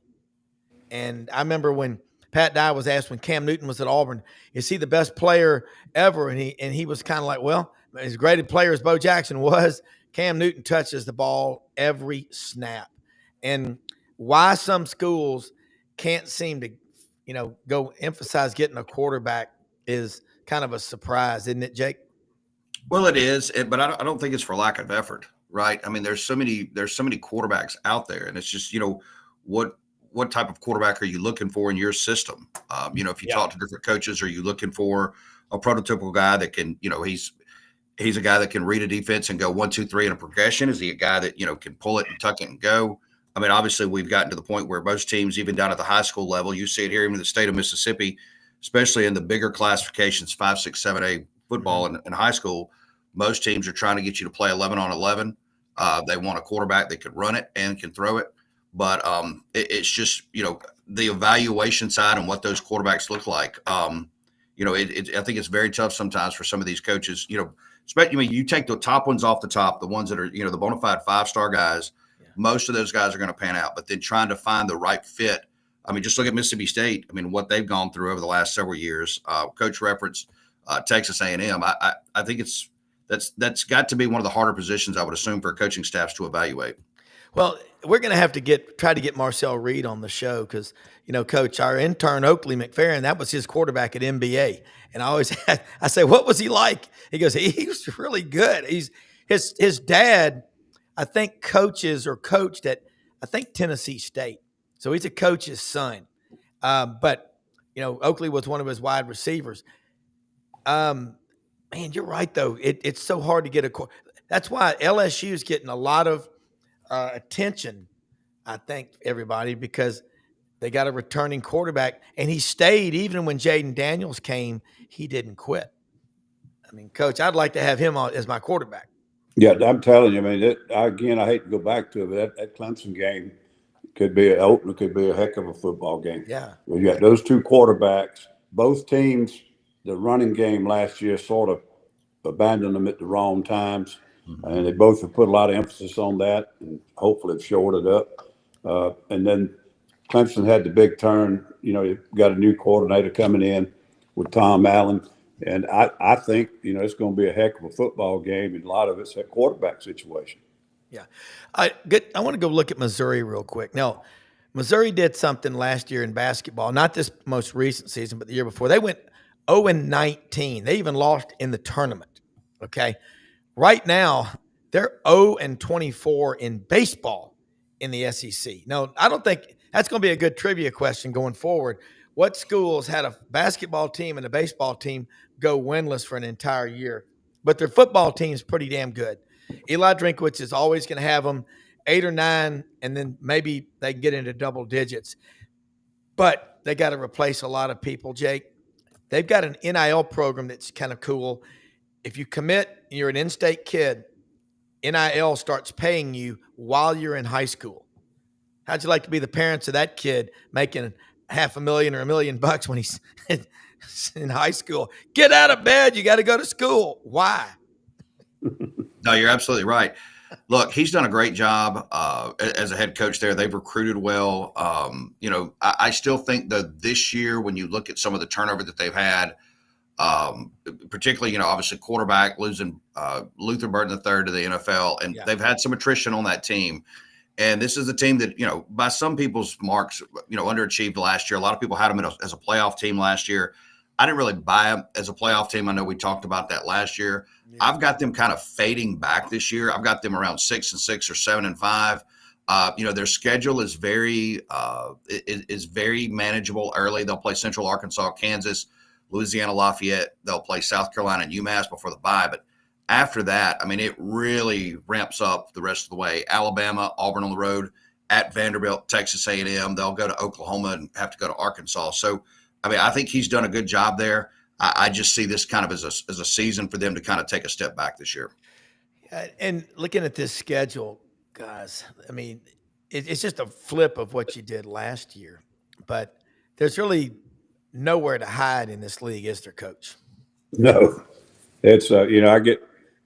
And I remember when Pat Dye was asked when Cam Newton was at Auburn, is he the best player ever? And he was kind of like, well, as great a player as Bo Jackson was, Cam Newton touches the ball every snap. And why some schools can't seem to, go emphasize getting a quarterback is kind of a surprise, isn't it, Jake? Well, it is, but I don't think it's for lack of effort, right? I mean, there's so many quarterbacks out there, and it's just what type of quarterback are you looking for in your system? If you talk to different coaches, are you looking for a prototypical guy that can, he's a guy that can read a defense and go 1, 2, 3 in a progression? Is he a guy that, can pull it and tuck it and go? I mean, obviously we've gotten to the point where most teams, even down at the high school level, you see it here in the state of Mississippi, especially in the bigger classifications, 5, 6, 7A football in high school, most teams are trying to get you to play 11 on 11. They want a quarterback that can run it and can throw it. But it's just, the evaluation side and what those quarterbacks look like. I think it's very tough sometimes for some of these coaches, especially you take the top ones off the top, the ones that are, the bona fide 5-star guys. Yeah. Most of those guys are going to pan out, but then trying to find the right fit I mean, just look at Mississippi State. I mean, what they've gone through over the last several years. Coach referenced Texas A&M. I think that's got to be one of the harder positions, I would assume, for coaching staffs to evaluate. Well, we're going to have to try to get Marcel Reed on the show because, Coach, our intern Oakley McFerrin, that was his quarterback at NBA. And I say, what was he like? He goes, he was really good. His dad, I think, coached at, I think, Tennessee State. So he's a coach's son. But Oakley was one of his wide receivers. Man, you're right, though. It's so hard to get that's why LSU is getting a lot of attention, I think, everybody, because they got a returning quarterback, and he stayed even when Jaden Daniels came. He didn't quit. I mean, Coach, I'd like to have him as my quarterback. Yeah, I'm telling you. I mean, I hate to go back to it, but that Clemson game could be a heck of a football game. Yeah. Well, you got those two quarterbacks. Both teams, the running game last year sort of abandoned them at the wrong times. And they both have put a lot of emphasis on that, and hopefully have shored it up. And then Clemson had the big turn. You've got a new coordinator coming in with Tom Allen. And I think, it's going to be a heck of a football game, and a lot of it's a quarterback situation. Yeah. I want to go look at Missouri real quick. Now, Missouri did something last year in basketball, not this most recent season, but the year before. They went 0-19. They even lost in the tournament, okay? Right now, they're 0-24 in baseball in the SEC. Now, I don't think that's going to be a good trivia question going forward. What schools had a basketball team and a baseball team go winless for an entire year? But their football team's pretty damn good. Eli Drinkwitz is always going to have them 8 or 9, and then maybe they can get into double digits. But they got to replace a lot of people, Jake. They've got an NIL program that's kind of cool. If you commit, you're an in-state kid, NIL starts paying you while you're in high school. How'd you like to be the parents of that kid making $500,000 or $1 million when he's in high school? Get out of bed. You got to go to school. Why? No, you're absolutely right. Look, he's done a great job as a head coach there. They've recruited well. I still think that this year, when you look at some of the turnover that they've had, particularly, obviously quarterback losing Luther Burden III to the NFL, and they've had some attrition on that team. And this is a team that, by some people's marks, underachieved last year. A lot of people had them as a playoff team last year. I didn't really buy them as a playoff team. I know we talked about that last year. Yeah. I've got them kind of fading back this year. I've got them around 6-6 or 7-5. Their schedule is very manageable early. They'll play Central Arkansas, Kansas, Louisiana Lafayette. They'll play South Carolina and UMass before the bye. But after that, I mean, it really ramps up the rest of the way. Alabama, Auburn on the road, at Vanderbilt, Texas A&M. They'll go to Oklahoma and have to go to Arkansas. So, I mean, I think he's done a good job there. I just see this kind of as a season for them to kind of take a step back this year. And looking at this schedule, guys, I mean, it's just a flip of what you did last year. But there's really nowhere to hide in this league, is there, Coach? No. It's, I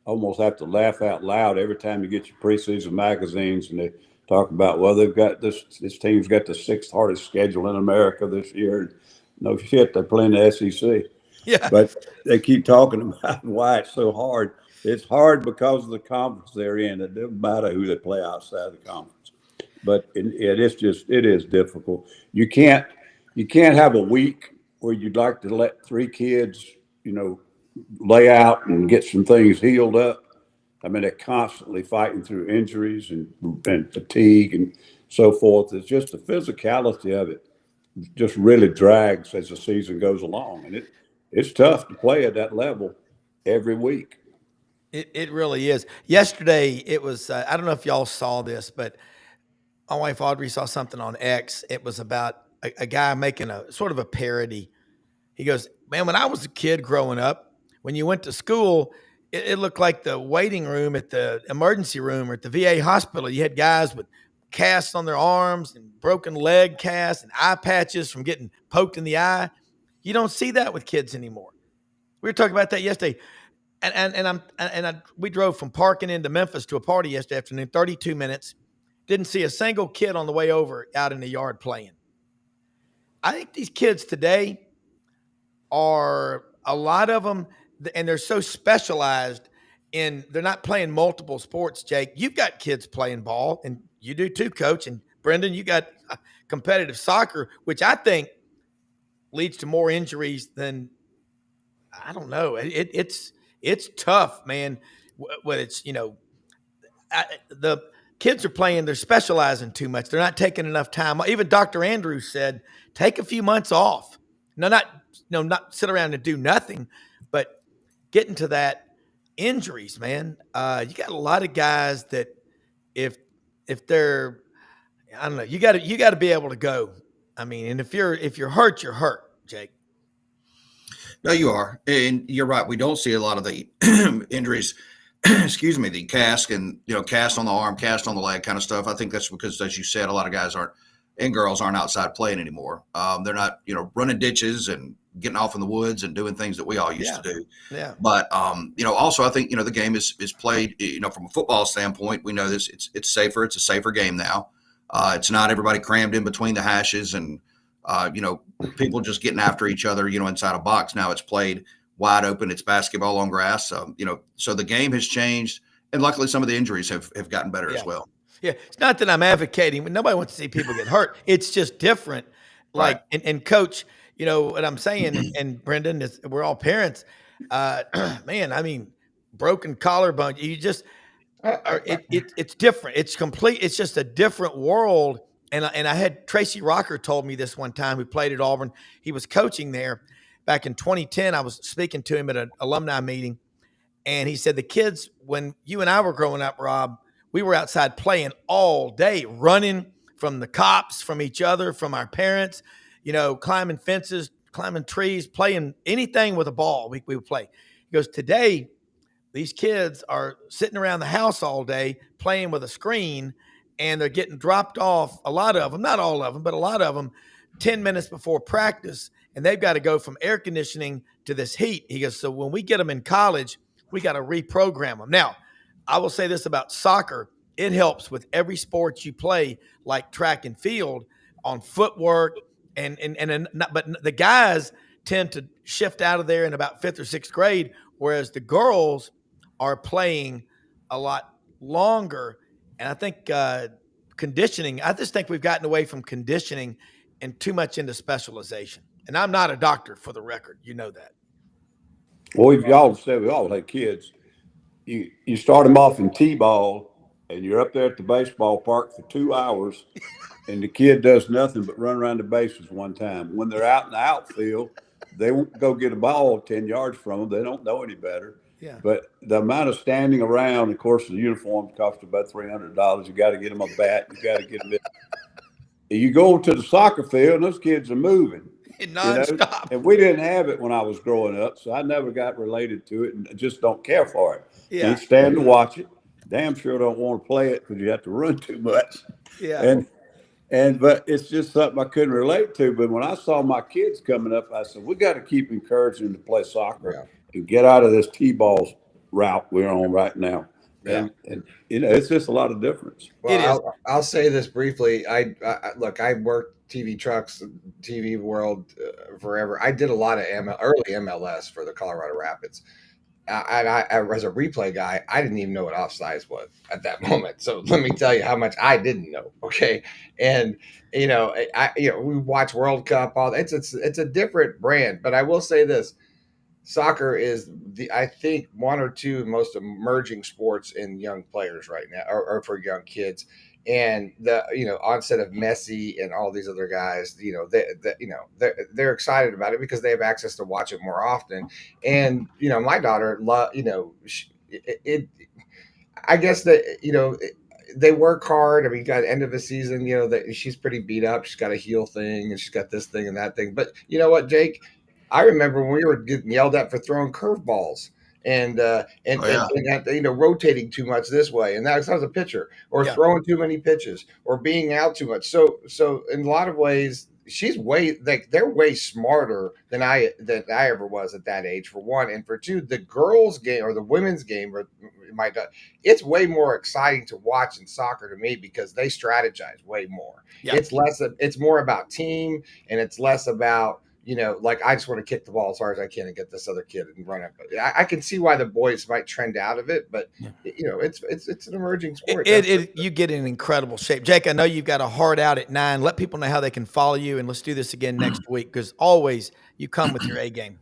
almost have to laugh out loud every time you get your preseason magazines and they talk about, well, they've got this team's got the 6th hardest schedule in America this year. No shit, they're playing the SEC. Yeah. But they keep talking about why it's so hard. It's hard because of the conference they're in. It doesn't matter who they play outside the conference. But it is difficult. You can't have a week where you'd like to let 3 kids, lay out and get some things healed up. I mean, they're constantly fighting through injuries and fatigue and so forth. It's just the physicality of it just really drags as the season goes along. And it's tough to play at that level every week. It really is. Yesterday, it was, I don't know if y'all saw this, but my wife Audrey saw something on X. It was about a guy making a sort of a parody. He goes, man, when I was a kid growing up, when you went to school, it looked like the waiting room at the emergency room or at the VA hospital. You had guys with casts on their arms and broken leg casts and eye patches from getting poked in the eye. You don't see that with kids anymore. We were talking about that yesterday. We drove from Parkin into Memphis to a party yesterday afternoon, 32 minutes. Didn't see a single kid on the way over out in the yard playing. I think these kids today are a lot of them, and they're so specialized in they're not playing multiple sports. Jake, you've got kids playing ball, and you do too, Coach. And Brendan, you got competitive soccer, which I think leads to more injuries than I don't know. It's tough, man. When it's the kids are playing, they're specializing too much. They're not taking enough time. Even Dr. Andrews said, take a few months off. No, not sit around and do nothing, but get into that injuries, man. You got a lot of guys that if they're I don't know, you got to be able to go. I mean, and if you're hurt, you're hurt, Jake. No, you are, and you're right. We don't see a lot of the injuries. Excuse me, the cast and cast on the arm, cast on the leg, kind of stuff. I think that's because, as you said, a lot of guys aren't and girls aren't outside playing anymore. They're not, running ditches and getting off in the woods and doing things that we all used to do. Yeah. But also I think the game is played. From a football standpoint, we know this. It's safer. It's a safer game now. It's not everybody crammed in between the hashes and people just getting after each other, inside a box. Now it's played wide open. It's basketball on grass. So the game has changed, and luckily some of the injuries have gotten better as well. Yeah, it's not that I'm advocating. Nobody wants to see people get hurt. It's just different. Like, Right. and Coach, what I'm saying, and Brendan, is we're all parents. Man, I mean, broken collarbone. You just, it's different. It's complete. It's just a different world. And I had Tracy Rocker told me this one time, who played at Auburn. He was coaching there back in 2010. I was speaking to him at an alumni meeting, and he said the kids, when you and I were growing up, Rob, we were outside playing all day, running from the cops, from each other, from our parents, climbing fences, climbing trees, playing anything with a ball. We would play. He goes, today, these kids are sitting around the house all day playing with a screen, and they're getting dropped off, a lot of them, not all of them, but a lot of them, 10 minutes before practice, and they've got to go from air conditioning to this heat. He goes, so when we get them in college, we got to reprogram them. Now, I will say this about soccer. It helps with every sport you play, like track and field, on footwork. But the guys tend to shift out of there in about 5th or 6th grade, whereas the girls are playing a lot longer. And I think conditioning, I just think we've gotten away from conditioning and too much into specialization. And I'm not a doctor, for the record. You know that. Well, y'all said we all had kids. You start them off in T-ball, and you're up there at the baseball park for 2 hours, and the kid does nothing but run around the bases one time. When they're out in the outfield, they won't go get a ball 10 yards from them. They don't know any better. Yeah. But the amount of standing around, of course, the uniforms cost about $300. You got to get them a bat. You got to get them. You go to the soccer field, and those kids are moving. Nonstop. And we didn't have it when I was growing up, so I never got related to it and just don't care for it. Yeah. Can't stand to watch it. Damn sure don't want to play it because you have to run too much. Yeah. But it's just something I couldn't relate to. But when I saw my kids coming up, I said, we got to keep encouraging them to play soccer and get out of this T-ball route we're on right now. Yeah. And it's just a lot of difference. Well, I'll say this briefly. I look, I worked TV trucks, TV world forever. I did a lot of early MLS for the Colorado Rapids. I, as a replay guy, I didn't even know what offsides was at that moment. So let me tell you how much I didn't know. Okay, and we watch World Cup. All it's a different brand, but I will say this: soccer is I think one or two most emerging sports in young players right now, or for young kids. And the onset of Messi and all these other guys, they're excited about it because they have access to watch it more often. And my daughter, I guess that they work hard. I mean, got end of the season, that she's pretty beat up. She's got a heel thing and she's got this thing and that thing. But you know what, Jake? I remember when we were getting yelled at for throwing curveballs and rotating too much this way, and that was a pitcher, or throwing too many pitches, or being out too much. So in a lot of ways, she's way like they're way smarter than I ever was at that age, for one, and for two, the girls' game or the women's game, or it's way more exciting to watch in soccer to me because they strategize way more. Yeah. It's more about team, and it's less about, like, I just want to kick the ball as hard as I can and get this other kid and run it. But I can see why the boys might trend out of it, but it's an emerging sport. You get in incredible shape. Jake, I know you've got a hard out at 9. Let people know how they can follow you, and let's do this again next week, because always you come with your A game.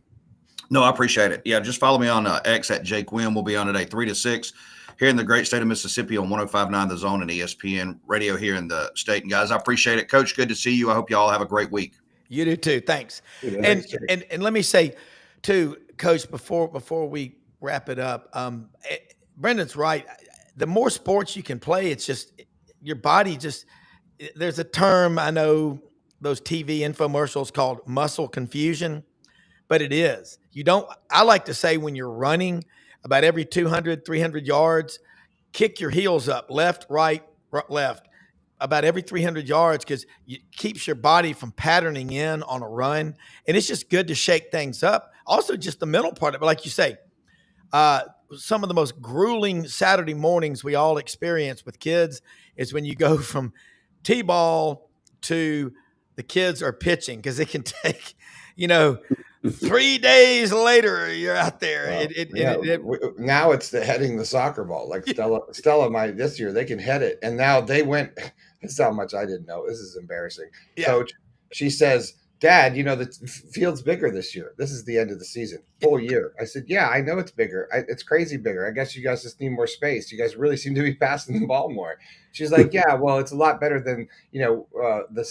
No, I appreciate it. Yeah, just follow me on X at Jake Wynn. We'll be on today 3 to 6 here in the great state of Mississippi on 105.9 The Zone and ESPN Radio here in the state. And guys, I appreciate it. Coach, good to see you. I hope you all have a great week. You do too. Thanks. Yeah, and let me say too, Coach, before we wrap it up, Brendan's right. The more sports you can play, it's just your body just, there's a term, I know those TV infomercials called muscle confusion, but it is. I like to say when you're running about every 200, 300 yards, kick your heels up, left, right, left, about every 300 yards, because it keeps your body from patterning in on a run. And it's just good to shake things up. Also, just the mental part of it, like you say, some of the most grueling Saturday mornings we all experience with kids is when you go from T-ball to the kids are pitching, because it can take, 3 days later you're out there. Now it's heading the soccer ball. Like Stella, this year they can head it, and now they went. This is how much I didn't know. This is embarrassing. Yeah. Coach, she says, Dad, the field's bigger this year. This is the end of the season, full year. I said, yeah, I know it's bigger. It's crazy bigger. I guess you guys just need more space. You guys really seem to be passing the ball more. She's like, yeah, well, it's a lot better than, the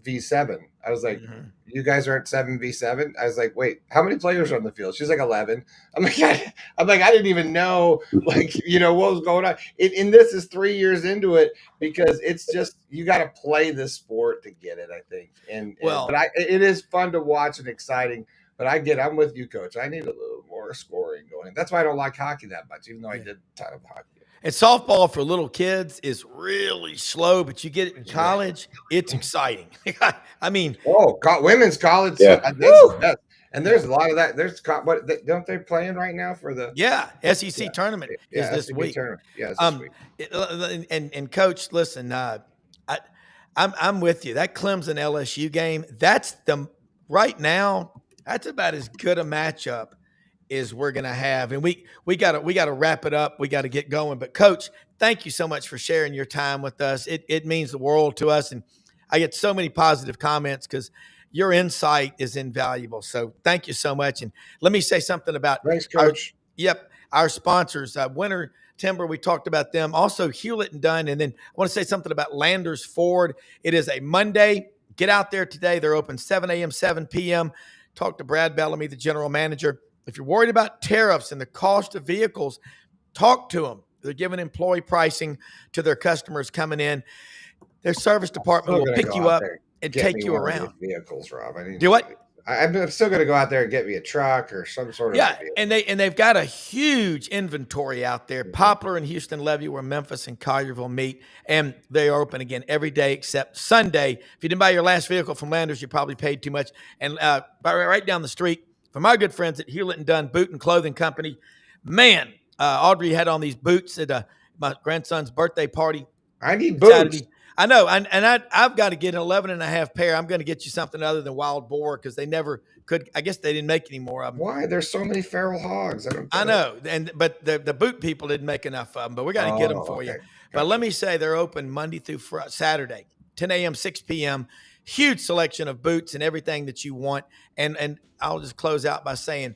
7v7. I was like, you guys aren't 7v7? I was like, wait, how many players are on the field? She's like 11. I'm like, I didn't even know, what was going on. And this is 3 years into it, because it's just, you got to play this sport to get it, I think. It is fun to watch and exciting. But I'm with you, Coach. I need a little more scoring going. That's why I don't like hockey that much, even though I did a ton of hockey. And softball for little kids is really slow, but you get it in college, it's exciting. I mean, women's college, yeah. That's the best. And there's a lot of that. Don't they playing right now for the SEC tournament is this week. Tournament. Yeah, this week. And Coach, listen, I'm with you. That Clemson LSU game, right now, that's about as good a matchup is we're going to have. And we got to wrap it up. We got to get going. But Coach, thank you so much for sharing your time with us. It means the world to us. And I get so many positive comments because your insight is invaluable. So thank you so much. And let me say something about thanks, Coach. Our sponsors, Winter Timber. We talked about them. Also Hewlett and Dunn. And then I want to say something about Landers Ford. It is a Monday. Get out there today. They're open 7 a.m., 7 p.m. Talk to Brad Bellamy, the general manager. If you're worried about tariffs and the cost of vehicles, talk to them. They're giving employee pricing to their customers coming in. Their service department will pick you up and take you around. Vehicles, Rob. Do what? I'm still going to go out there and get me a truck or some sort of vehicle. And they've got a huge inventory out there. Poplar and Houston Levy, where Memphis and Collierville meet, and they are open again every day except Sunday. If you didn't buy your last vehicle from Landers, you probably paid too much. And right down the street from my good friends at Hewlett and Dunn Boot and Clothing Company, man, Audrey had on these boots at my grandson's birthday party. I need boots. Saturday. I know, and I've got to get an 11 and a half pair. I'm going to get you something other than wild boar because they never could. I guess they didn't make any more of them. Why? There's so many feral hogs. I know, but the boot people didn't make enough of them. But we got to get them for you. Gotcha. But let me say they're open Monday through Saturday, 10 a.m., 6 p.m. Huge selection of boots and everything that you want. And I'll just close out by saying,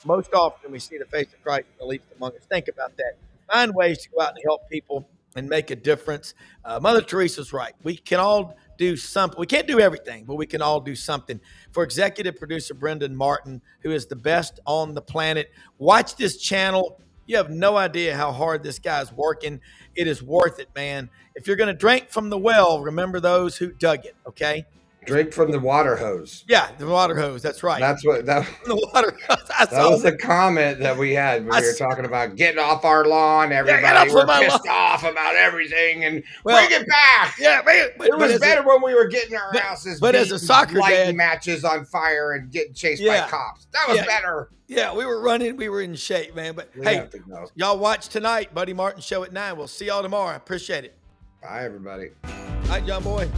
most often we see the face of Christ, at least among us. Think about that. Find ways to go out and help people and make a difference. Mother Teresa's right. We can all do something. We can't do everything, but we can all do something. For executive producer Brendan Martin, who is the best on the planet, watch this channel. You have no idea how hard this guy's working. It is worth it, man. If you're going to drink from the well, remember those who dug it, okay? Drink from the water hose. Yeah, the water hose. That's right. That's what that. The water hose. I That saw was that. the comment that we had when we were s- talking about getting off our lawn. get Everybody off were of my pissed off about everything and Well, bring it back. Yeah, but It was as a- better when we were getting our but- houses but as a beat and soccer lighting dad- matches on fire and getting chased by Yeah. cops. That was Yeah. better. Yeah, we were running. We were in shape, man. But We hey, have to go. y'all watch tonight, Buddy Martin show at 9. We'll see y'all tomorrow. I appreciate it. Bye, everybody. All right, John Boy.